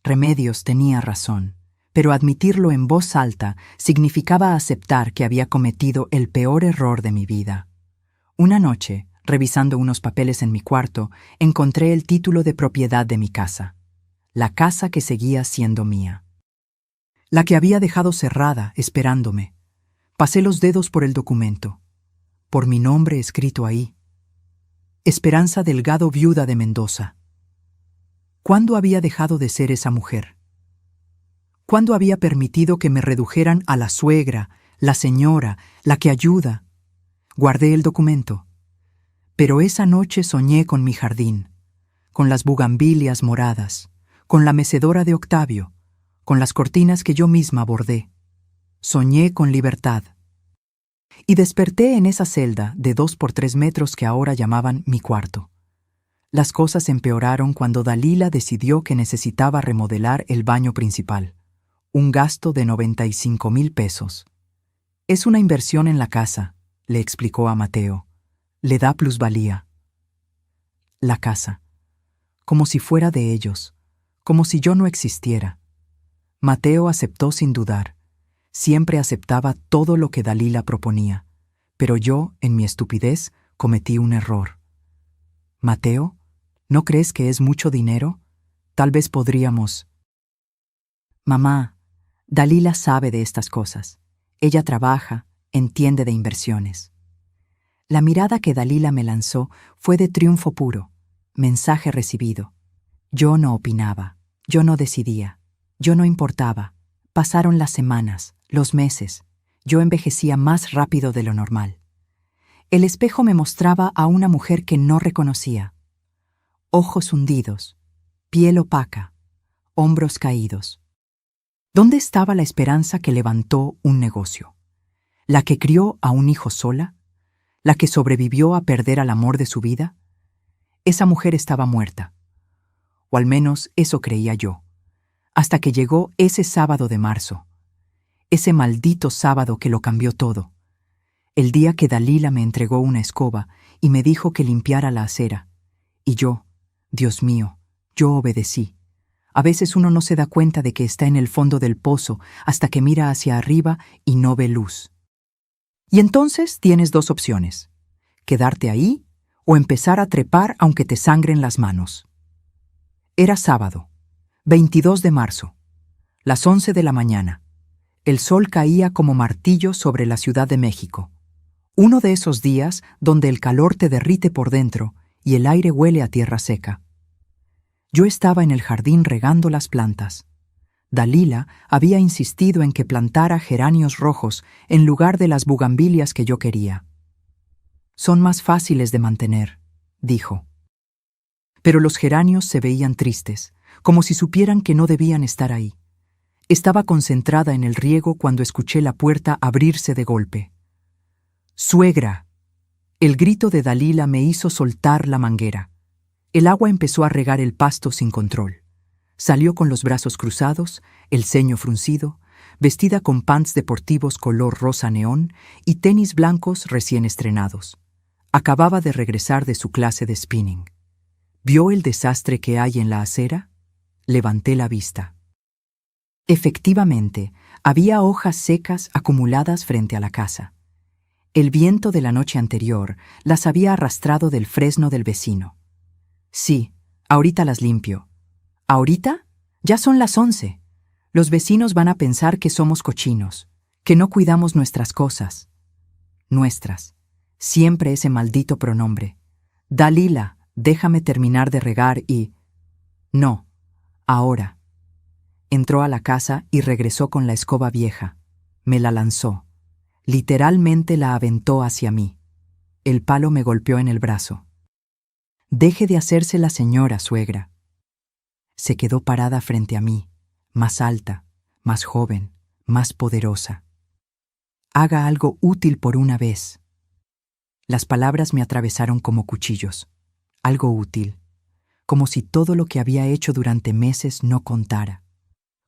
Remedios tenía razón, pero admitirlo en voz alta significaba aceptar que había cometido el peor error de mi vida. Una noche, revisando unos papeles en mi cuarto, encontré el título de propiedad de mi casa. La casa que seguía siendo mía. La que había dejado cerrada, esperándome. Pasé los dedos por el documento. Por mi nombre escrito ahí. Esperanza Delgado, viuda de Mendoza. ¿Cuándo había dejado de ser esa mujer? ¿Cuándo había permitido que me redujeran a la suegra, la señora, la que ayuda? Guardé el documento. Pero esa noche soñé con mi jardín, con las bugambilias moradas, con la mecedora de Octavio, con las cortinas que yo misma bordé. Soñé con libertad. Y desperté en esa celda de 2 por 3 metros que ahora llamaban mi cuarto. Las cosas empeoraron cuando Dalila decidió que necesitaba remodelar el baño principal. Un gasto de 95,000 pesos. «Es una inversión en la casa», le explicó a Mateo. «Le da plusvalía». La casa. Como si fuera de ellos. Como si yo no existiera. Mateo aceptó sin dudar. Siempre aceptaba todo lo que Dalila proponía, pero yo, en mi estupidez, cometí un error. Mateo, ¿no crees que es mucho dinero? Tal vez podríamos... Mamá, Dalila sabe de estas cosas. Ella trabaja, entiende de inversiones. La mirada que Dalila me lanzó fue de triunfo puro, mensaje recibido. Yo no opinaba, yo no decidía, yo no importaba. Pasaron las semanas, los meses. Yo envejecía más rápido de lo normal. El espejo me mostraba a una mujer que no reconocía. Ojos hundidos, piel opaca, hombros caídos. ¿Dónde estaba la esperanza que levantó un negocio? ¿La que crió a un hijo sola? ¿La que sobrevivió a perder al amor de su vida? Esa mujer estaba muerta. O al menos eso creía yo. Hasta que llegó ese sábado de marzo. Ese maldito sábado que lo cambió todo. El día que Dalila me entregó una escoba y me dijo que limpiara la acera. Y yo, Dios mío, yo obedecí. A veces uno no se da cuenta de que está en el fondo del pozo hasta que mira hacia arriba y no ve luz. Y entonces tienes dos opciones: quedarte ahí o empezar a trepar aunque te sangren las manos. Era sábado, 22 de marzo, las 11 de la mañana. El sol caía como martillo sobre la Ciudad de México. Uno de esos días donde el calor te derrite por dentro y el aire huele a tierra seca. Yo estaba en el jardín regando las plantas. Dalila había insistido en que plantara geranios rojos en lugar de las bugambilias que yo quería. Son más fáciles de mantener, dijo. Pero los geranios se veían tristes, como si supieran que no debían estar ahí. Estaba concentrada en el riego cuando escuché la puerta abrirse de golpe. ¡Suegra! El grito de Dalila me hizo soltar la manguera. El agua empezó a regar el pasto sin control. Salió con los brazos cruzados, el ceño fruncido, vestida con pants deportivos color rosa neón y tenis blancos recién estrenados. Acababa de regresar de su clase de spinning. ¿Vio el desastre que hay en la acera? Levanté la vista. Efectivamente, había hojas secas acumuladas frente a la casa. El viento de la noche anterior las había arrastrado del fresno del vecino. Sí, ahorita las limpio. ¿Ahorita? Ya son las 11. Los vecinos van a pensar que somos cochinos, que no cuidamos nuestras cosas. Nuestras. Siempre ese maldito pronombre. Dalila, déjame terminar de regar y... No, ahora. Entró a la casa y regresó con la escoba vieja. Me la lanzó. Literalmente la aventó hacia mí. El palo me golpeó en el brazo. Deje de hacerse la señora, suegra. Se quedó parada frente a mí, más alta, más joven, más poderosa. Haga algo útil por una vez. Las palabras me atravesaron como cuchillos. Algo útil. Como si todo lo que había hecho durante meses no contara.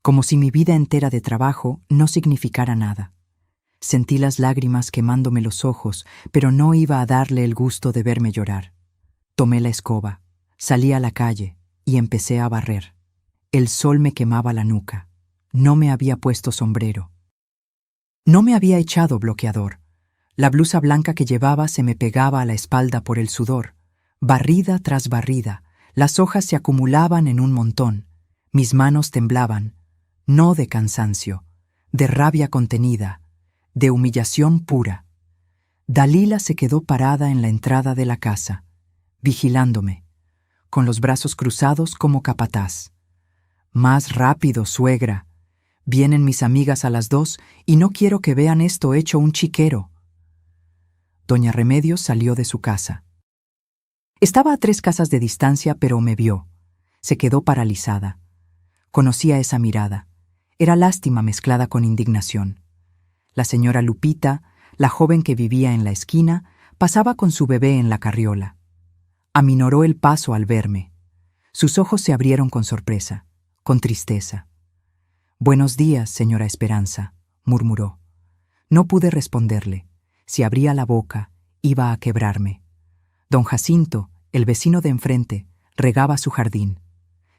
Como si mi vida entera de trabajo no significara nada. Sentí las lágrimas quemándome los ojos, pero no iba a darle el gusto de verme llorar. Tomé la escoba, salí a la calle y empecé a barrer. El sol me quemaba la nuca. No me había puesto sombrero. No me había echado bloqueador. La blusa blanca que llevaba se me pegaba a la espalda por el sudor. Barrida tras barrida, las hojas se acumulaban en un montón. Mis manos temblaban, no de cansancio, de rabia contenida, de humillación pura. Dalila se quedó parada en la entrada de la casa, vigilándome, con los brazos cruzados como capataz. Más rápido, suegra. Vienen mis amigas a las 2 y no quiero que vean esto hecho un chiquero. Doña Remedios salió de su casa. Estaba a 3 casas de distancia, pero me vio. Se quedó paralizada. Conocía esa mirada. Era lástima mezclada con indignación. La señora Lupita, la joven que vivía en la esquina, pasaba con su bebé en la carriola. Aminoró el paso al verme. Sus ojos se abrieron con sorpresa, con tristeza. «Buenos días, señora Esperanza», murmuró. No pude responderle. Si abría la boca, iba a quebrarme. Don Jacinto, el vecino de enfrente, regaba su jardín.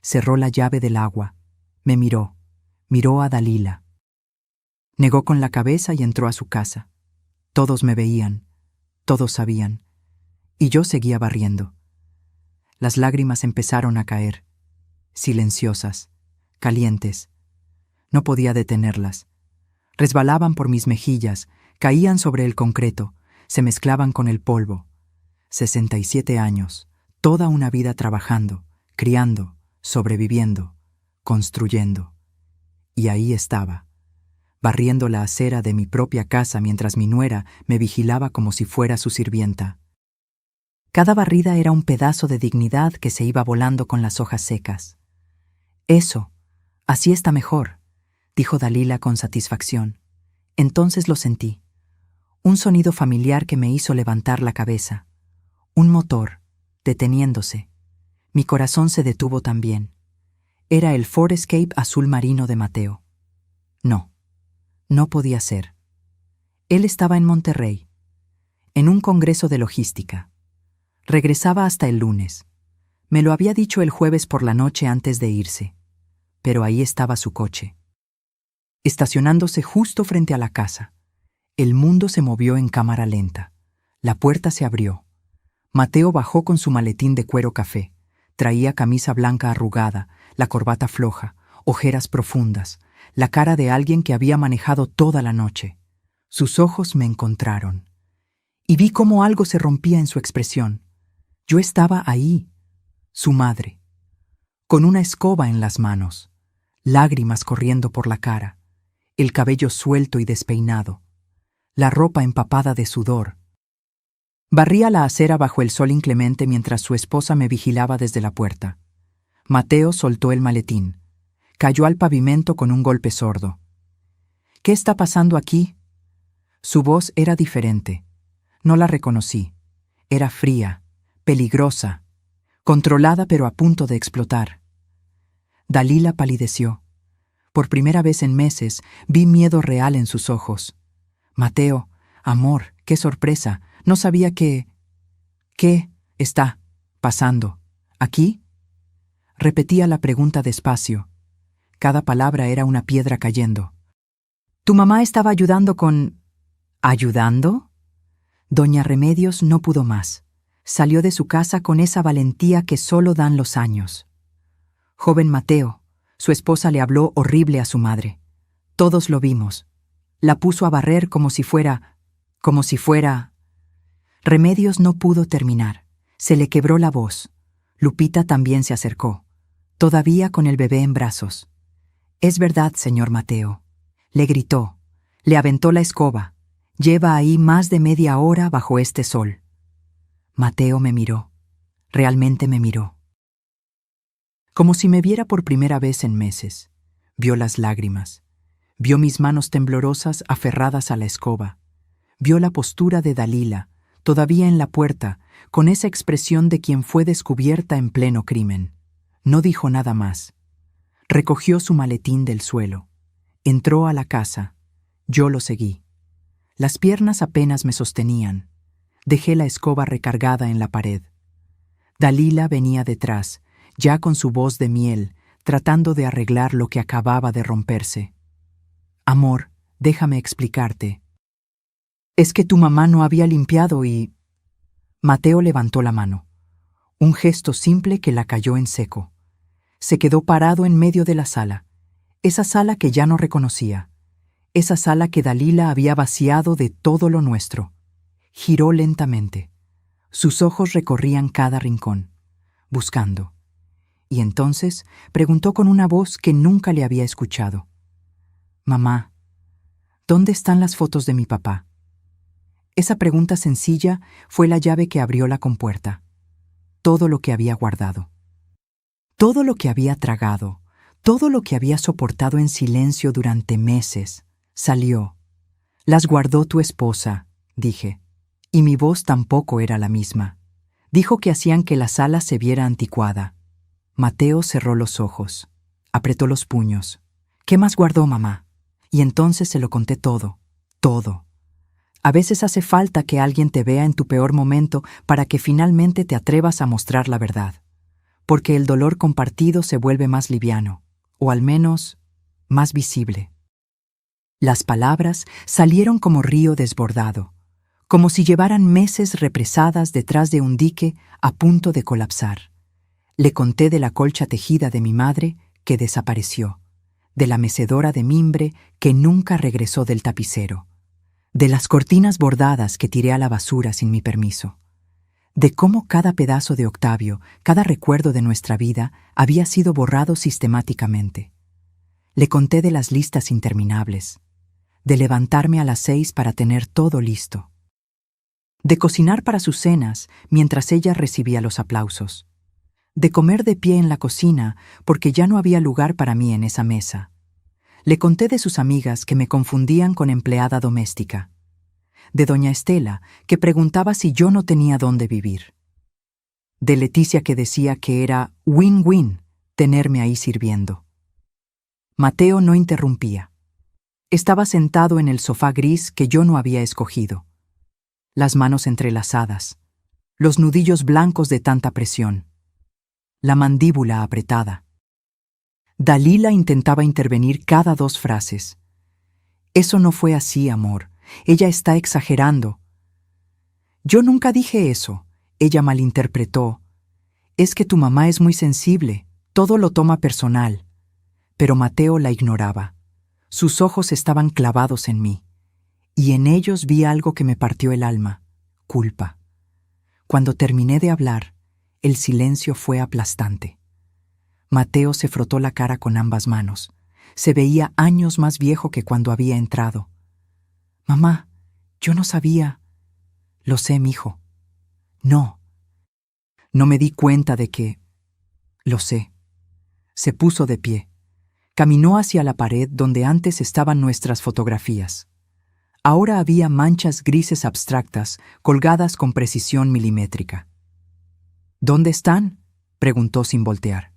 Cerró la llave del agua. Me miró. Miró a Dalila. Negó con la cabeza y entró a su casa. Todos me veían, todos sabían, y yo seguía barriendo. Las lágrimas empezaron a caer, silenciosas, calientes. No podía detenerlas. Resbalaban por mis mejillas, caían sobre el concreto, se mezclaban con el polvo. 67 años, toda una vida trabajando, criando, sobreviviendo, construyendo. Y ahí estaba, barriendo la acera de mi propia casa mientras mi nuera me vigilaba como si fuera su sirvienta. Cada barrida era un pedazo de dignidad que se iba volando con las hojas secas. Eso, así está mejor, dijo Dalila con satisfacción. Entonces lo sentí. Un sonido familiar que me hizo levantar la cabeza. Un motor, deteniéndose. Mi corazón se detuvo también. Era el Ford Escape azul marino de Mateo. No, no podía ser. Él estaba en Monterrey, en un congreso de logística. Regresaba hasta el lunes. Me lo había dicho el jueves por la noche antes de irse. Pero ahí estaba su coche, estacionándose justo frente a la casa. El mundo se movió en cámara lenta. La puerta se abrió. Mateo bajó con su maletín de cuero café. Traía camisa blanca arrugada, la corbata floja, ojeras profundas, la cara de alguien que había manejado toda la noche. Sus ojos me encontraron. Y vi cómo algo se rompía en su expresión. Yo estaba ahí, su madre, con una escoba en las manos, lágrimas corriendo por la cara, el cabello suelto y despeinado, la ropa empapada de sudor. Barría la acera bajo el sol inclemente mientras su esposa me vigilaba desde la puerta. Mateo soltó el maletín. Cayó al pavimento con un golpe sordo. ¿Qué está pasando aquí? Su voz era diferente. No la reconocí. Era fría, peligrosa, controlada pero a punto de explotar. Dalila palideció. Por primera vez en meses vi miedo real en sus ojos. Mateo, amor, qué sorpresa. No sabía que... ¿Qué está pasando aquí? Repetía la pregunta despacio. Cada palabra era una piedra cayendo. ¿Tu mamá estaba ayudando con... ¿Ayudando? Doña Remedios no pudo más. Salió de su casa con esa valentía que solo dan los años. Joven Mateo, su esposa le habló horrible a su madre. Todos lo vimos. La puso a barrer como si fuera... Remedios no pudo terminar. Se le quebró la voz. Lupita también se acercó, todavía con el bebé en brazos. «Es verdad, señor Mateo», le gritó. Le aventó la escoba. «Lleva ahí más de media hora bajo este sol». Mateo me miró. Realmente me miró. Como si me viera por primera vez en meses. Vio las lágrimas. Vio mis manos temblorosas aferradas a la escoba. Vio la postura de Dalila, todavía en la puerta, con esa expresión de quien fue descubierta en pleno crimen. No dijo nada más. Recogió su maletín del suelo. Entró a la casa. Yo lo seguí. Las piernas apenas me sostenían. Dejé la escoba recargada en la pared. Dalila venía detrás, ya con su voz de miel, tratando de arreglar lo que acababa de romperse. «Amor, déjame explicarte. Es que tu mamá no había limpiado y...» Mateo levantó la mano. Un gesto simple que la cayó en seco. Se quedó parado en medio de la sala. Esa sala que ya no reconocía. Esa sala que Dalila había vaciado de todo lo nuestro. Giró lentamente. Sus ojos recorrían cada rincón, buscando. Y entonces preguntó con una voz que nunca le había escuchado. «Mamá, ¿dónde están las fotos de mi papá?» Esa pregunta sencilla fue la llave que abrió la compuerta. Todo lo que había guardado. Todo lo que había tragado, todo lo que había soportado en silencio durante meses, salió. «Las guardó tu esposa», dije. Y mi voz tampoco era la misma. Dijo que hacían que la sala se viera anticuada. Mateo cerró los ojos. Apretó los puños. «¿Qué más guardó, mamá?» Y entonces se lo conté todo. Todo. A veces hace falta que alguien te vea en tu peor momento para que finalmente te atrevas a mostrar la verdad. Porque el dolor compartido se vuelve más liviano. O al menos, más visible. Las palabras salieron como río desbordado, como si llevaran meses represadas detrás de un dique a punto de colapsar. Le conté de la colcha tejida de mi madre que desapareció, de la mecedora de mimbre que nunca regresó del tapicero, de las cortinas bordadas que tiré a la basura sin mi permiso, de cómo cada pedazo de Octavio, cada recuerdo de nuestra vida había sido borrado sistemáticamente. Le conté de las listas interminables, de levantarme a las 6 para tener todo listo, de cocinar para sus cenas mientras ella recibía los aplausos, de comer de pie en la cocina porque ya no había lugar para mí en esa mesa. Le conté de sus amigas que me confundían con empleada doméstica, de doña Estela que preguntaba si yo no tenía dónde vivir, de Leticia que decía que era win-win tenerme ahí sirviendo. Mateo no interrumpía. Estaba sentado en el sofá gris que yo no había escogido, las manos entrelazadas, los nudillos blancos de tanta presión, la mandíbula apretada. Dalila intentaba intervenir cada 2 frases. Eso no fue así, amor. Ella está exagerando. Yo nunca dije eso. Ella malinterpretó. Es que tu mamá es muy sensible, todo lo toma personal. Pero Mateo la ignoraba. Sus ojos estaban clavados en mí, y en ellos vi algo que me partió el alma: culpa. Cuando terminé de hablar, el silencio fue aplastante. Mateo se frotó la cara con ambas manos. Se veía años más viejo que cuando había entrado. Mamá, yo no sabía. Lo sé, mijo. No. No me di cuenta de que... Lo sé. Se puso de pie. Caminó hacia la pared donde antes estaban nuestras fotografías. Ahora había manchas grises abstractas colgadas con precisión milimétrica. ¿Dónde están?, preguntó sin voltear.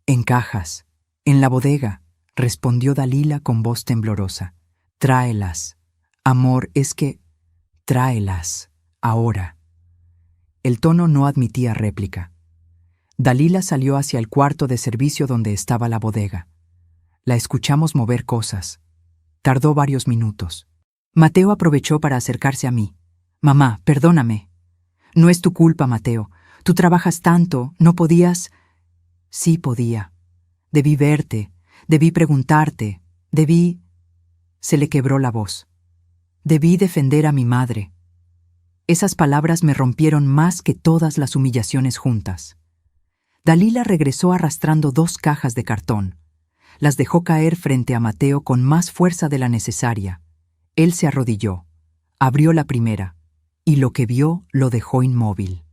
En cajas, en la bodega, respondió Dalila con voz temblorosa. Tráelas. Amor, es que... Tráelas. Ahora. El tono no admitía réplica. Dalila salió hacia el cuarto de servicio donde estaba la bodega. La escuchamos mover cosas. Tardó varios minutos. Mateo aprovechó para acercarse a mí. Mamá, perdóname. No es tu culpa, Mateo. Tú trabajas tanto, ¿no podías? Sí podía. Debí verte, debí preguntarte, debí... Se le quebró la voz. Debí defender a mi madre. Esas palabras me rompieron más que todas las humillaciones juntas. Dalila regresó arrastrando 2 cajas de cartón. Las dejó caer frente a Mateo con más fuerza de la necesaria. Él se arrodilló, abrió la primera, y lo que vio lo dejó inmóvil.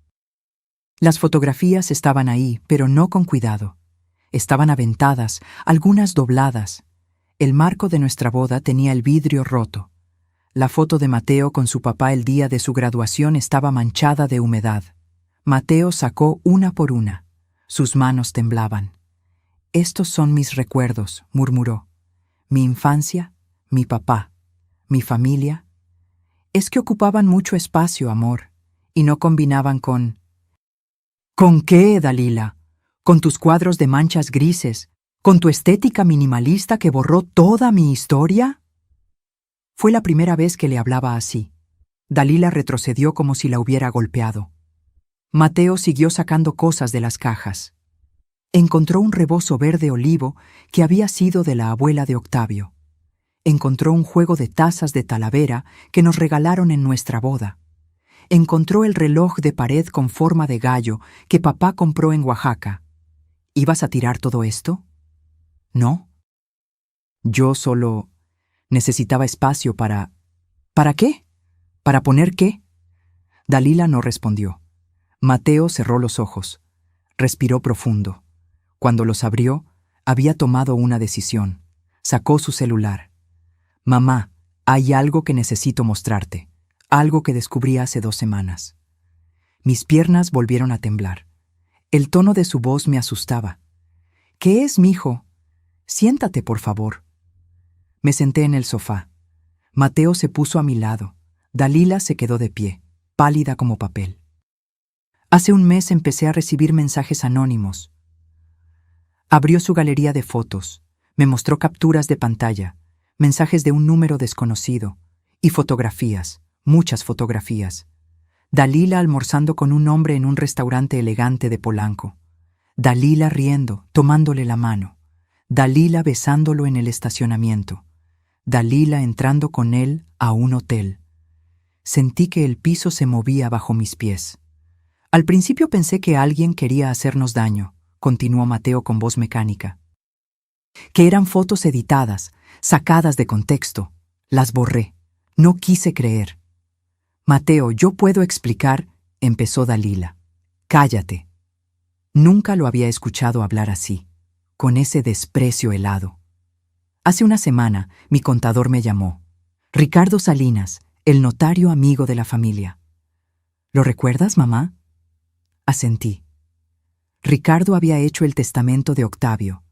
Las fotografías estaban ahí, pero no con cuidado. Estaban aventadas, algunas dobladas. El marco de nuestra boda tenía el vidrio roto. La foto de Mateo con su papá el día de su graduación estaba manchada de humedad. Mateo sacó una por una. Sus manos temblaban. «Estos son mis recuerdos», murmuró. «Mi infancia, mi papá, mi familia». Es que ocupaban mucho espacio, amor, y no combinaban con... ¿Con qué, Dalila? ¿Con tus cuadros de manchas grises? ¿Con tu estética minimalista que borró toda mi historia? Fue la primera vez que le hablaba así. Dalila retrocedió como si la hubiera golpeado. Mateo siguió sacando cosas de las cajas. Encontró un rebozo verde olivo que había sido de la abuela de Octavio. Encontró un juego de tazas de Talavera que nos regalaron en nuestra boda. Encontró el reloj de pared con forma de gallo que papá compró en Oaxaca. ¿Ibas a tirar todo esto? No. Yo solo necesitaba espacio para... ¿Para qué? ¿Para poner qué? Dalila no respondió. Mateo cerró los ojos. Respiró profundo. Cuando los abrió, había tomado una decisión. Sacó su celular. Mamá, hay algo que necesito mostrarte. Algo que descubrí hace 2 semanas. Mis piernas volvieron a temblar. El tono de su voz me asustaba. ¿Qué es, mijo? Siéntate, por favor. Me senté en el sofá. Mateo se puso a mi lado. Dalila se quedó de pie, pálida como papel. Hace un mes empecé a recibir mensajes anónimos. Abrió su galería de fotos. Me mostró capturas de pantalla, mensajes de un número desconocido y fotografías, muchas fotografías. Dalila almorzando con un hombre en un restaurante elegante de Polanco. Dalila riendo, tomándole la mano. Dalila besándolo en el estacionamiento. Dalila entrando con él a un hotel. Sentí que el piso se movía bajo mis pies. Al principio pensé que alguien quería hacernos daño, continuó Mateo con voz mecánica. Que eran fotos editadas, sacadas de contexto. Las borré. No quise creer. Mateo, yo puedo explicar, empezó Dalila. Cállate. Nunca lo había escuchado hablar así, con ese desprecio helado. Hace una semana, mi contador me llamó. Ricardo Salinas, el notario amigo de la familia. ¿Lo recuerdas, mamá? Asentí. Ricardo había hecho el testamento de Octavio.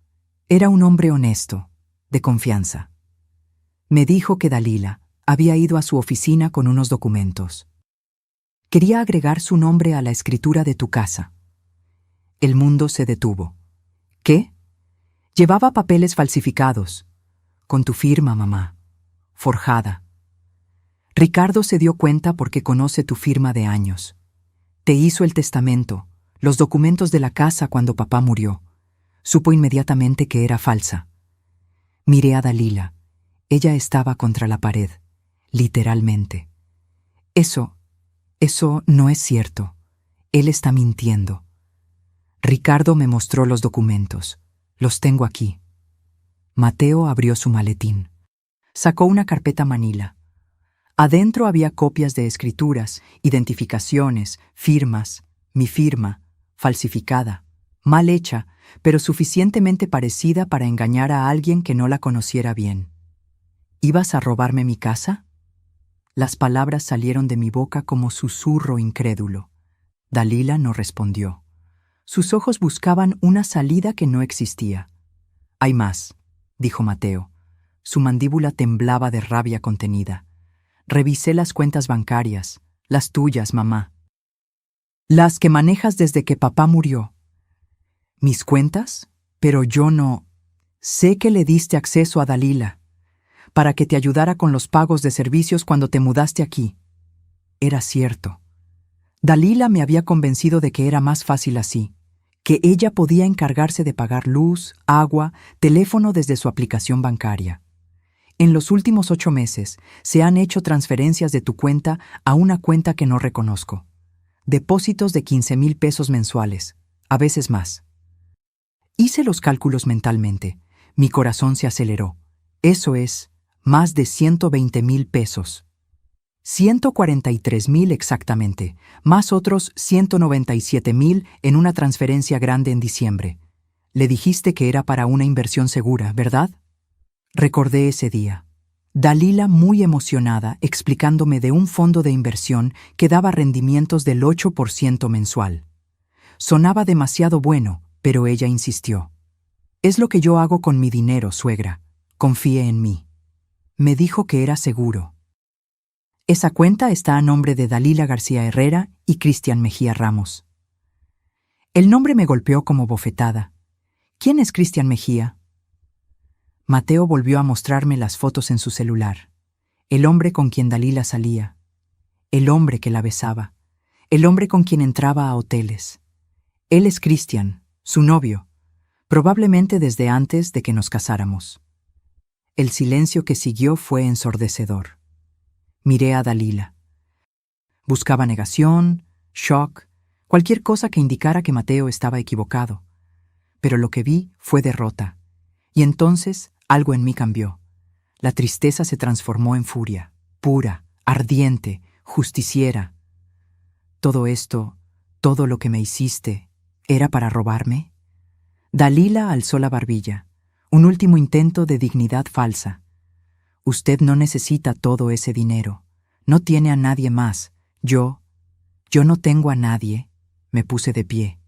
Era un hombre honesto, de confianza. Me dijo que Dalila había ido a su oficina con unos documentos. Quería agregar su nombre a la escritura de tu casa. El mundo se detuvo. ¿Qué? Llevaba papeles falsificados, con tu firma, mamá, forjada. Ricardo se dio cuenta porque conoce tu firma de años. Te hizo el testamento, los documentos de la casa cuando papá murió. Supo inmediatamente que era falsa. Miré a Dalila. Ella estaba contra la pared, literalmente. Eso no es cierto. Él está mintiendo. Ricardo me mostró los documentos. Los tengo aquí. Mateo abrió su maletín. Sacó una carpeta manila. Adentro había copias de escrituras, identificaciones, firmas, mi firma, falsificada, mal hecha, pero suficientemente parecida para engañar a alguien que no la conociera bien. ¿Ibas a robarme mi casa? Las palabras salieron de mi boca como susurro incrédulo. Dalila no respondió. Sus ojos buscaban una salida que no existía. Hay más, dijo Mateo. Su mandíbula temblaba de rabia contenida. Revisé las cuentas bancarias, las tuyas, mamá. Las que manejas desde que papá murió. ¿Mis cuentas? Pero yo no. Sé que le diste acceso a Dalila, para que te ayudara con los pagos de servicios cuando te mudaste aquí. Era cierto. Dalila me había convencido de que era más fácil así, que ella podía encargarse de pagar luz, agua, teléfono desde su aplicación bancaria. En los últimos 8 meses se han hecho transferencias de tu cuenta a una cuenta que no reconozco. Depósitos de 15,000 pesos mensuales, a veces más. Hice los cálculos mentalmente. Mi corazón se aceleró. Eso es, más de 120,000 pesos. 143,000 exactamente, más otros 197,000 en una transferencia grande en diciembre. Le dijiste que era para una inversión segura, ¿verdad? Recordé ese día. Dalila muy emocionada explicándome de un fondo de inversión que daba rendimientos del 8% mensual. Sonaba demasiado bueno, pero ella insistió. Es lo que yo hago con mi dinero, suegra. Confíe en mí. Me dijo que era seguro. Esa cuenta está a nombre de Dalila García Herrera y Cristian Mejía Ramos. El nombre me golpeó como bofetada. ¿Quién es Cristian Mejía? Mateo volvió a mostrarme las fotos en su celular. El hombre con quien Dalila salía. El hombre que la besaba. El hombre con quien entraba a hoteles. Él es Cristian, su novio, probablemente desde antes de que nos casáramos. El silencio que siguió fue ensordecedor. Miré a Dalila. Buscaba negación, shock, cualquier cosa que indicara que Mateo estaba equivocado. Pero lo que vi fue derrota. Y entonces algo en mí cambió. La tristeza se transformó en furia, pura, ardiente, justiciera. Todo esto, todo lo que me hiciste, ¿era para robarme? Dalila alzó la barbilla. Un último intento de dignidad falsa. Usted no necesita todo ese dinero. No tiene a nadie más. Yo no tengo a nadie. Me puse de pie.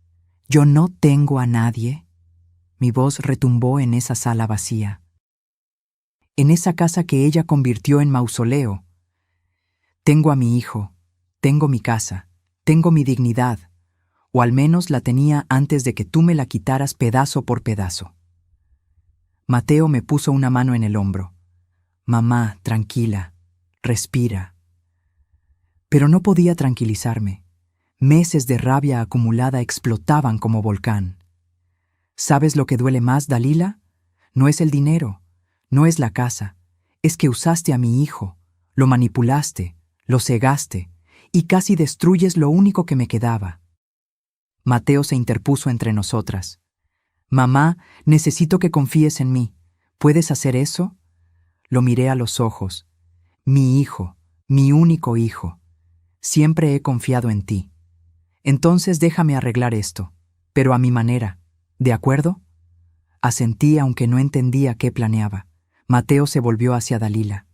Yo no tengo a nadie. Mi voz retumbó en esa sala vacía. En esa casa que ella convirtió en mausoleo. Tengo a mi hijo. Tengo mi casa. Tengo mi dignidad. O al menos la tenía antes de que tú me la quitaras pedazo por pedazo. Mateo me puso una mano en el hombro. Mamá, tranquila, respira. Pero no podía tranquilizarme. Meses de rabia acumulada explotaban como volcán. ¿Sabes lo que duele más, Dalila? No es el dinero, no es la casa, es que usaste a mi hijo, lo manipulaste, lo cegaste, y casi destruyes lo único que me quedaba. Mateo se interpuso entre nosotras. Mamá, necesito que confíes en mí. ¿Puedes hacer eso? Lo miré a los ojos. Mi hijo, mi único hijo. Siempre he confiado en ti. Entonces déjame arreglar esto, pero a mi manera. ¿De acuerdo? Asentí aunque no entendía qué planeaba. Mateo se volvió hacia Dalila.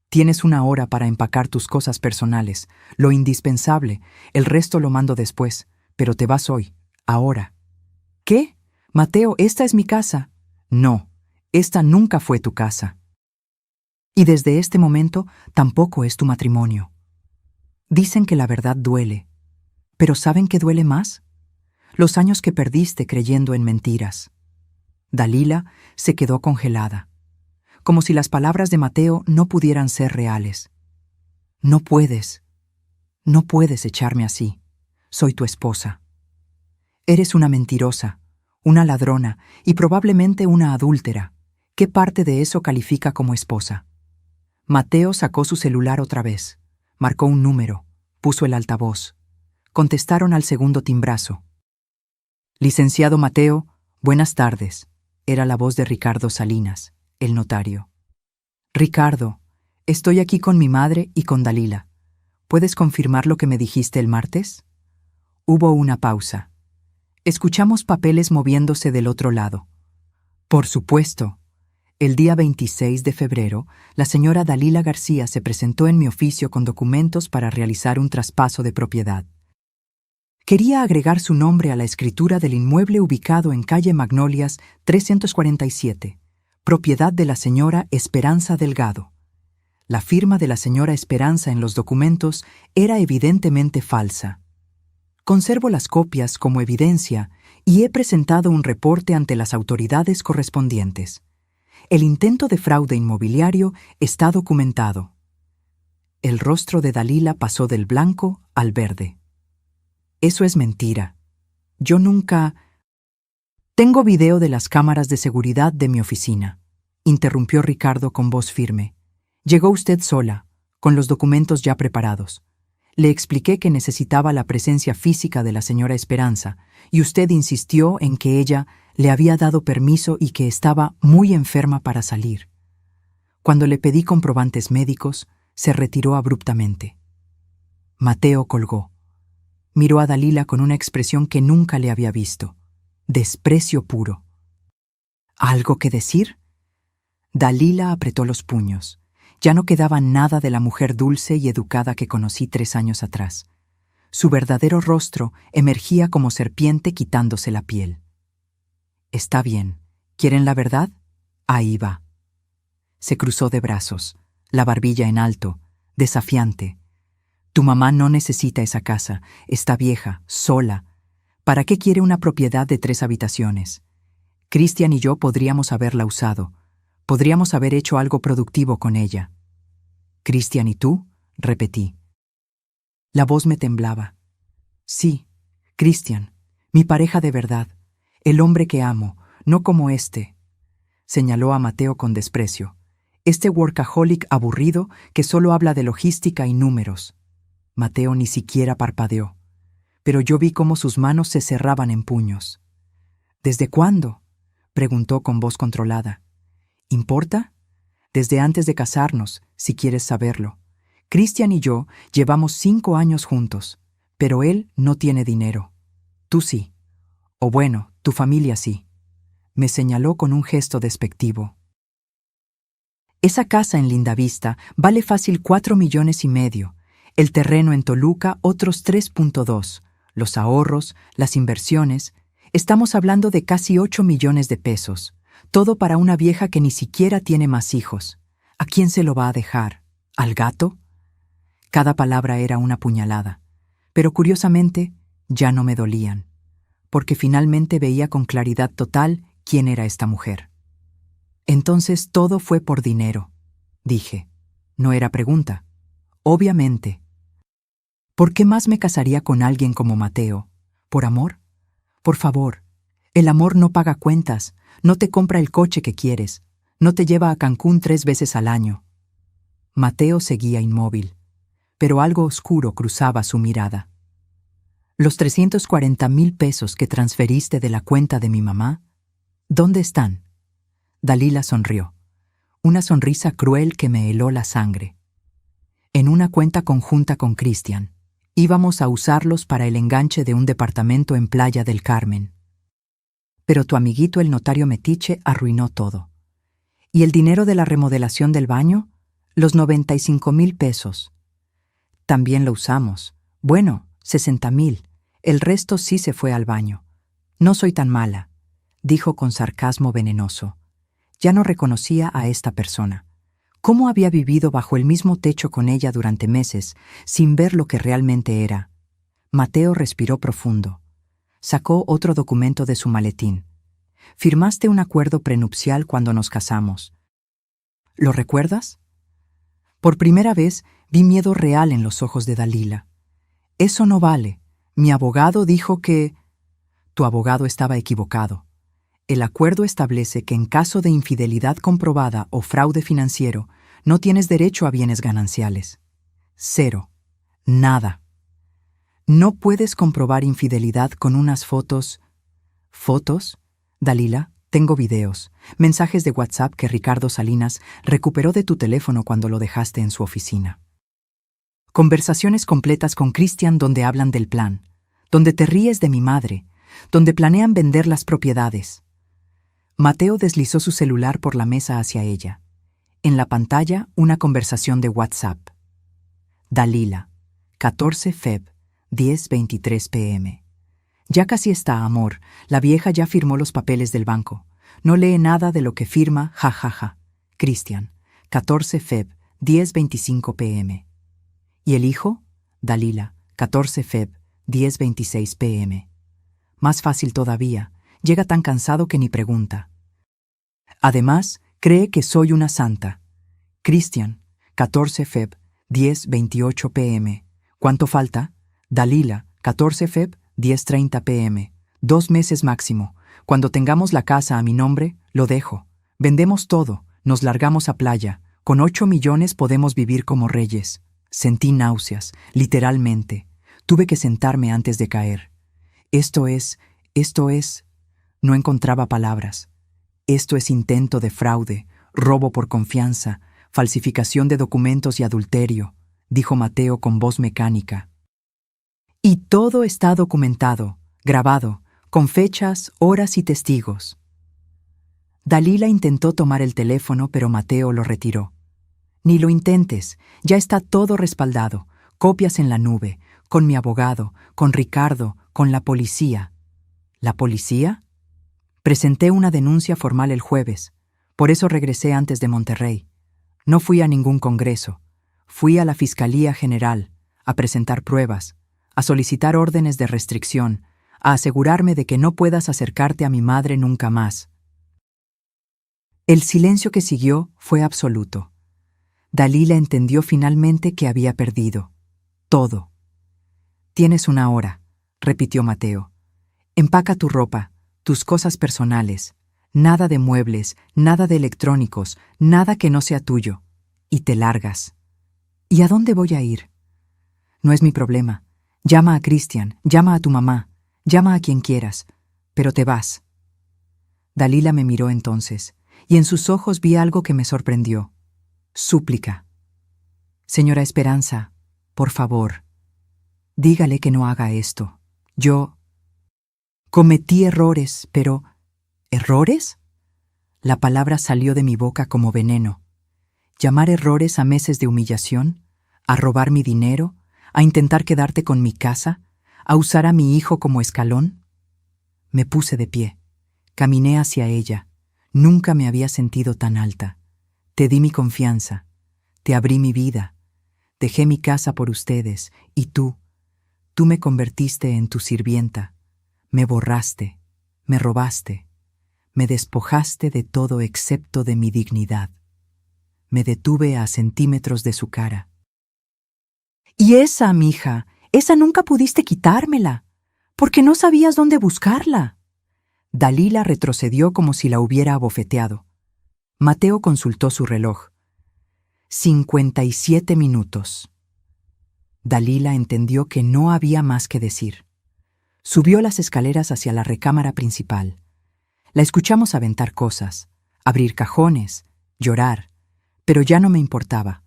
Tienes 1 hora para empacar tus cosas personales, lo indispensable, el resto lo mando después, pero te vas hoy, ahora. ¿Qué? Mateo, esta es mi casa. No, esta nunca fue tu casa. Y desde este momento tampoco es tu matrimonio. Dicen que la verdad duele, pero ¿saben qué duele más? Los años que perdiste creyendo en mentiras. Dalila se quedó congelada, como si las palabras de Mateo no pudieran ser reales. No puedes echarme así. Soy tu esposa. Eres una mentirosa, una ladrona y probablemente una adúltera. ¿Qué parte de eso califica como esposa? Mateo sacó su celular otra vez, marcó un número, puso el altavoz. Contestaron al segundo timbrazo. Licenciado Mateo, buenas tardes. Era la voz de Ricardo Salinas, el notario. Ricardo, estoy aquí con mi madre y con Dalila. ¿Puedes confirmar lo que me dijiste el martes? Hubo una pausa. Escuchamos papeles moviéndose del otro lado. Por supuesto. El día 26 de febrero, la señora Dalila García se presentó en mi oficio con documentos para realizar un traspaso de propiedad. Quería agregar su nombre a la escritura del inmueble ubicado en calle Magnolias 347, propiedad de la señora Esperanza Delgado. La firma de la señora Esperanza en los documentos era evidentemente falsa. Conservo las copias como evidencia y he presentado un reporte ante las autoridades correspondientes. El intento de fraude inmobiliario está documentado. El rostro de Dalila pasó del blanco al verde. Eso es mentira. Yo nunca... Tengo video de las cámaras de seguridad de mi oficina, interrumpió Ricardo con voz firme. Llegó usted sola, con los documentos ya preparados. Le expliqué que necesitaba la presencia física de la señora Esperanza, y usted insistió en que ella le había dado permiso y que estaba muy enferma para salir. Cuando le pedí comprobantes médicos, se retiró abruptamente. Mateo colgó. Miró a Dalila con una expresión que nunca le había visto. Desprecio puro. ¿Algo que decir? Dalila apretó los puños. Ya no quedaba nada de la mujer dulce y educada que conocí 3 años atrás. Su verdadero rostro emergía como serpiente quitándose la piel. Está bien. ¿Quieren la verdad? Ahí va. Se cruzó de brazos, la barbilla en alto, desafiante. Tu mamá no necesita esa casa, está vieja, sola. ¿Para qué quiere una propiedad de 3 habitaciones? Cristian y yo podríamos haberla usado. Podríamos haber hecho algo productivo con ella. ¿Cristian y tú? Repetí. La voz me temblaba. Sí, Cristian, mi pareja de verdad, el hombre que amo, no como este. Señaló a Mateo con desprecio. Este workaholic aburrido que solo habla de logística y números. Mateo ni siquiera parpadeó, pero yo vi cómo sus manos se cerraban en puños. ¿Desde cuándo? Preguntó con voz controlada. ¿Importa? Desde antes de casarnos, si quieres saberlo. Cristian y yo llevamos 5 años juntos, pero él no tiene dinero. Tú sí. O bueno, tu familia sí. Me señaló con un gesto despectivo. Esa casa en Lindavista vale fácil 4,5 millones. El terreno en Toluca otros 3,2. Los ahorros, las inversiones. Estamos hablando de casi 8 millones de pesos. Todo para una vieja que ni siquiera tiene más hijos. ¿A quién se lo va a dejar? ¿Al gato? Cada palabra era una puñalada. Pero curiosamente, ya no me dolían. Porque finalmente veía con claridad total quién era esta mujer. Entonces todo fue por dinero, dije. No era pregunta. Obviamente. ¿Por qué más me casaría con alguien como Mateo? ¿Por amor? Por favor, el amor no paga cuentas, no te compra el coche que quieres, no te lleva a Cancún 3 veces al año. Mateo seguía inmóvil, pero algo oscuro cruzaba su mirada. ¿Los 340,000 pesos que transferiste de la cuenta de mi mamá? ¿Dónde están? Dalila sonrió, una sonrisa cruel que me heló la sangre. En una cuenta conjunta con Cristian. Íbamos a usarlos para el enganche de un departamento en Playa del Carmen. Pero tu amiguito el notario metiche arruinó todo. ¿Y el dinero de la remodelación del baño? Los 95,000 pesos. También lo usamos. Bueno, 60,000. El resto sí se fue al baño. No soy tan mala, dijo con sarcasmo venenoso. Ya no reconocía a esta persona. ¿Cómo había vivido bajo el mismo techo con ella durante meses, sin ver lo que realmente era? Mateo respiró profundo. Sacó otro documento de su maletín. Firmaste un acuerdo prenupcial cuando nos casamos. ¿Lo recuerdas? Por primera vez vi miedo real en los ojos de Dalila. Eso no vale. Mi abogado dijo que... Tu abogado estaba equivocado. El acuerdo establece que en caso de infidelidad comprobada o fraude financiero, no tienes derecho a bienes gananciales. 0. Nada. No puedes comprobar infidelidad con unas fotos. ¿Fotos? Dalila, tengo videos, mensajes de WhatsApp que Ricardo Salinas recuperó de tu teléfono cuando lo dejaste en su oficina. Conversaciones completas con Cristian donde hablan del plan, donde te ríes de mi madre, donde planean vender las propiedades. Mateo deslizó su celular por la mesa hacia ella. En la pantalla, una conversación de WhatsApp. Dalila, 14 Feb, 10:23 p.m. Ya casi está, amor. La vieja ya firmó los papeles del banco. No lee nada de lo que firma, jajaja. Cristian, 14 Feb, 10:25 p.m. ¿Y el hijo? Dalila, 14 Feb, 10:26 p.m. Más fácil todavía. Llega tan cansado que ni pregunta. Además, cree que soy una santa. Cristian, 14 Feb, 10:28 p.m. ¿Cuánto falta? Dalila, 14 Feb, 10:30 p.m. 2 meses máximo. Cuando tengamos la casa a mi nombre, lo dejo. Vendemos todo, nos largamos a playa. Con 8 millones podemos vivir como reyes. Sentí náuseas, literalmente. Tuve que sentarme antes de caer. Esto es... No encontraba palabras. Esto es intento de fraude, robo por confianza, falsificación de documentos y adulterio, dijo Mateo con voz mecánica. Y todo está documentado, grabado, con fechas, horas y testigos. Dalila intentó tomar el teléfono, pero Mateo lo retiró. Ni lo intentes, ya está todo respaldado, copias en la nube, con mi abogado, con Ricardo, con la policía. ¿La policía? Presenté una denuncia formal el jueves, por eso regresé antes de Monterrey. No fui a ningún congreso, fui a la Fiscalía General, a presentar pruebas, a solicitar órdenes de restricción, a asegurarme de que no puedas acercarte a mi madre nunca más. El silencio que siguió fue absoluto. Dalila entendió finalmente que había perdido. Todo. Tienes una hora, repitió Mateo. Empaca tu ropa, tus cosas personales, nada de muebles, nada de electrónicos, nada que no sea tuyo, y te largas. ¿Y a dónde voy a ir? No es mi problema. Llama a Cristian, llama a tu mamá, llama a quien quieras, pero te vas. Dalila me miró entonces, y en sus ojos vi algo que me sorprendió. Súplica. Señora Esperanza, por favor, dígale que no haga esto. Yo cometí errores, pero... ¿Errores? La palabra salió de mi boca como veneno. ¿Llamar errores a meses de humillación? ¿A robar mi dinero? ¿A intentar quedarte con mi casa? ¿A usar a mi hijo como escalón? Me puse de pie. Caminé hacia ella. Nunca me había sentido tan alta. Te di mi confianza. Te abrí mi vida. Dejé mi casa por ustedes. Y tú me convertiste en tu sirvienta. Me borraste. Me robaste. Me despojaste de todo excepto de mi dignidad. Me detuve a centímetros de su cara. Y esa, mija, esa nunca pudiste quitármela, porque no sabías dónde buscarla. Dalila retrocedió como si la hubiera abofeteado. Mateo consultó su reloj. 57 minutos. Dalila entendió que no había más que decir. Subió las escaleras hacia la recámara principal. La escuchamos aventar cosas, abrir cajones, llorar, pero ya no me importaba.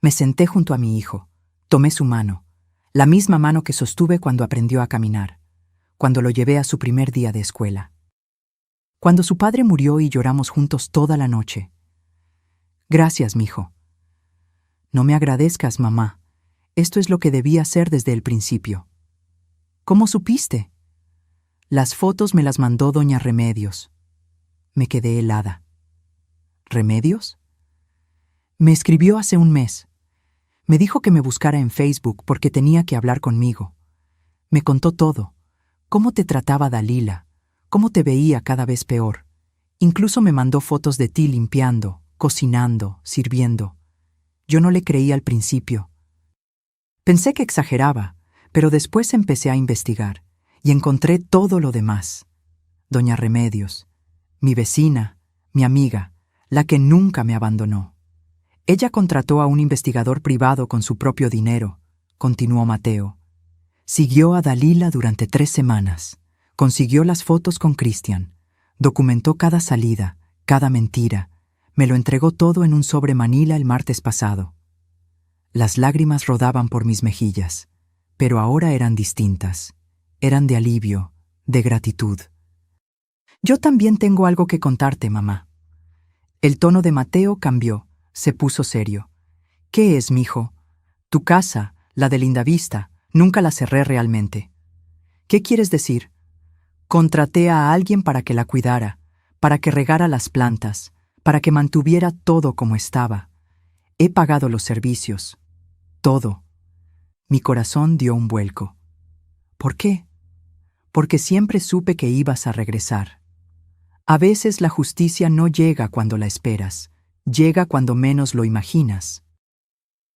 Me senté junto a mi hijo, tomé su mano, la misma mano que sostuve cuando aprendió a caminar, cuando lo llevé a su primer día de escuela. Cuando su padre murió y lloramos juntos toda la noche. Gracias, mijo. No me agradezcas, mamá. Esto es lo que debía hacer desde el principio. ¿Cómo supiste? Las fotos me las mandó doña Remedios. Me quedé helada. ¿Remedios? Me escribió hace un mes. Me dijo que me buscara en Facebook porque tenía que hablar conmigo. Me contó todo. Cómo te trataba Dalila, cómo te veía cada vez peor. Incluso me mandó fotos de ti limpiando, cocinando, sirviendo. Yo no le creí al principio. Pensé que exageraba, pero después empecé a investigar y encontré todo lo demás. Doña Remedios, mi vecina, mi amiga, la que nunca me abandonó. Ella contrató a un investigador privado con su propio dinero, continuó Mateo. Siguió a Dalila durante 3 semanas. Consiguió las fotos con Cristian. Documentó cada salida, cada mentira. Me lo entregó todo en un sobre Manila el martes pasado. Las lágrimas rodaban por mis mejillas, pero ahora eran distintas. Eran de alivio, de gratitud. Yo también tengo algo que contarte, mamá. El tono de Mateo cambió, se puso serio. ¿Qué es, mijo? Tu casa, la de Lindavista, nunca la cerré realmente. ¿Qué quieres decir? Contraté a alguien para que la cuidara, para que regara las plantas, para que mantuviera todo como estaba. He pagado los servicios. Todo. Mi corazón dio un vuelco. ¿Por qué? Porque siempre supe que ibas a regresar. A veces la justicia no llega cuando la esperas, llega cuando menos lo imaginas.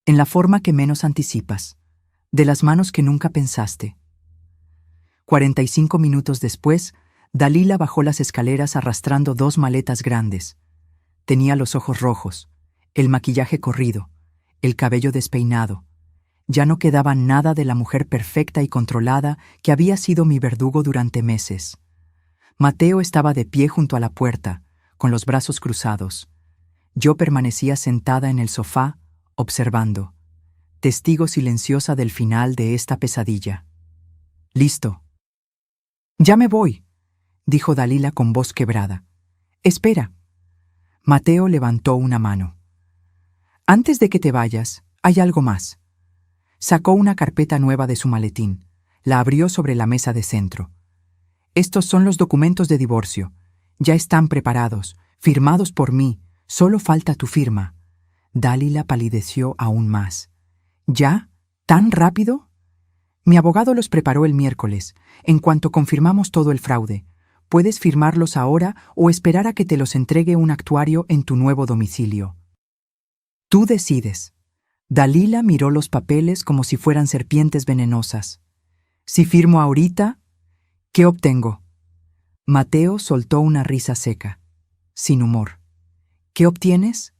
En la forma que menos anticipas, de las manos que nunca pensaste. 45 minutos después, Dalila bajó las escaleras arrastrando 2 maletas grandes. Tenía los ojos rojos, el maquillaje corrido, el cabello despeinado. Ya no quedaba nada de la mujer perfecta y controlada que había sido mi verdugo durante meses. Mateo estaba de pie junto a la puerta, con los brazos cruzados. Yo permanecía sentada en el sofá, observando, testigo silenciosa del final de esta pesadilla. «Listo». «Ya me voy», dijo Dalila con voz quebrada. «Espera». Mateo levantó una mano. «Antes de que te vayas, hay algo más». Sacó una carpeta nueva de su maletín. La abrió sobre la mesa de centro. «Estos son los documentos de divorcio. Ya están preparados, firmados por mí. Solo falta tu firma». Dalila palideció aún más. «¿Ya? ¿Tan rápido?» «Mi abogado los preparó el miércoles, en cuanto confirmamos todo el fraude. Puedes firmarlos ahora o esperar a que te los entregue un actuario en tu nuevo domicilio. Tú decides». Dalila miró los papeles como si fueran serpientes venenosas. «Si firmo ahorita, ¿qué obtengo?» Mateo soltó una risa seca, sin humor. «¿Qué obtienes?»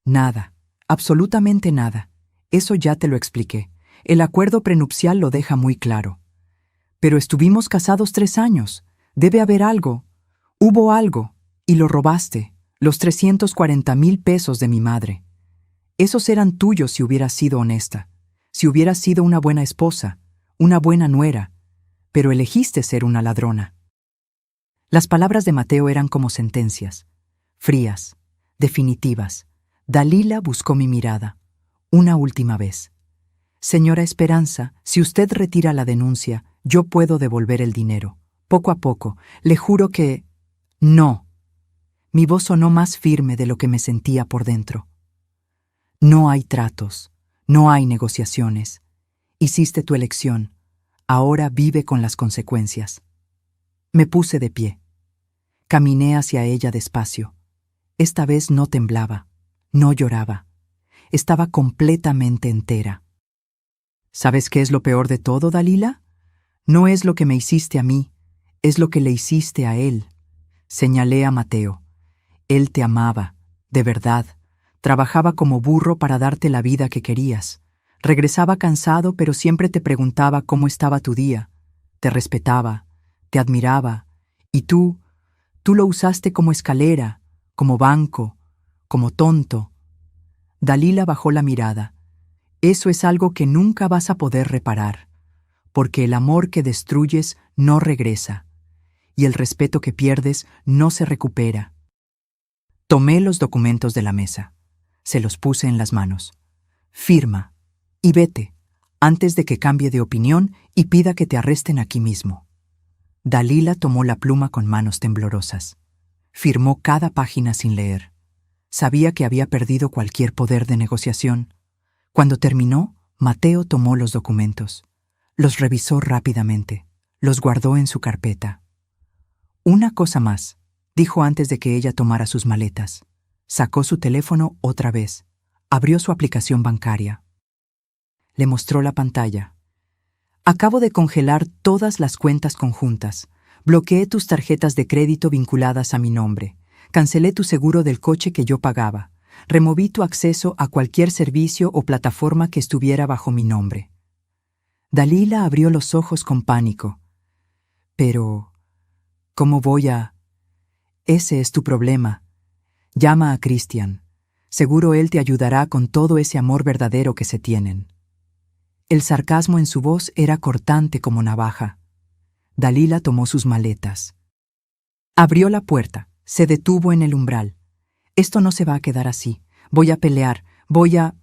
«Nada, absolutamente nada. Eso ya te lo expliqué. El acuerdo prenupcial lo deja muy claro». «Pero estuvimos casados 3 años. Debe haber algo». «Hubo algo, y lo robaste, los 340,000 pesos de mi madre. Esos eran tuyos si hubieras sido honesta, si hubieras sido una buena esposa, una buena nuera, pero elegiste ser una ladrona». Las palabras de Mateo eran como sentencias, frías, definitivas. Dalila buscó mi mirada, una última vez. «Señora Esperanza, si usted retira la denuncia, yo puedo devolver el dinero. Poco a poco, le juro que...» «No». Mi voz sonó más firme de lo que me sentía por dentro. «No hay tratos, no hay negociaciones. Hiciste tu elección. Ahora vive con las consecuencias». Me puse de pie. Caminé hacia ella despacio. Esta vez no temblaba, no lloraba. Estaba completamente entera. ¿Sabes qué es lo peor de todo, Dalila? No es lo que me hiciste a mí, es lo que le hiciste a él. Señalé a Mateo. Él te amaba, de verdad. Trabajaba como burro para darte la vida que querías. Regresaba cansado, pero siempre te preguntaba cómo estaba tu día. Te respetaba, te admiraba. Y tú lo usaste como escalera, como banco, como tonto. Dalila bajó la mirada. Eso es algo que nunca vas a poder reparar, porque el amor que destruyes no regresa, y el respeto que pierdes no se recupera. Tomé los documentos de la mesa. Se los puse en las manos. Firma, y vete, antes de que cambie de opinión y pida que te arresten aquí mismo. Dalila tomó la pluma con manos temblorosas. Firmó cada página sin leer. Sabía que había perdido cualquier poder de negociación. Cuando terminó, Mateo tomó los documentos. Los revisó rápidamente. Los guardó en su carpeta. Una cosa más, dijo antes de que ella tomara sus maletas. Sacó su teléfono otra vez. Abrió su aplicación bancaria. Le mostró la pantalla. Acabo de congelar todas las cuentas conjuntas. Bloqueé tus tarjetas de crédito vinculadas a mi nombre. Cancelé tu seguro del coche que yo pagaba. Removí tu acceso a cualquier servicio o plataforma que estuviera bajo mi nombre. Dalila abrió los ojos con pánico. Pero, ¿cómo voy a...? Ese es tu problema. Llama a Christian. Seguro él te ayudará con todo ese amor verdadero que se tienen. El sarcasmo en su voz era cortante como navaja. Dalila tomó sus maletas. Abrió la puerta, se detuvo en el umbral. Esto no se va a quedar así. Voy a pelear, voy a...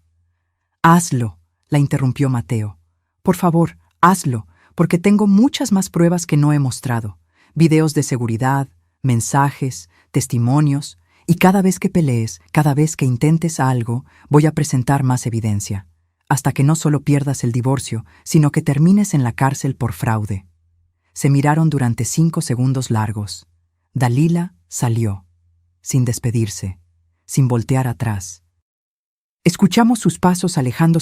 Hazlo, la interrumpió Mateo. Por favor, hazlo, porque tengo muchas más pruebas que no he mostrado. Videos de seguridad, mensajes, testimonios, y cada vez que pelees, cada vez que intentes algo, voy a presentar más evidencia, hasta que no solo pierdas el divorcio, sino que termines en la cárcel por fraude. Se miraron durante 5 segundos largos. Dalila salió, sin despedirse, sin voltear atrás. Escuchamos sus pasos alejándose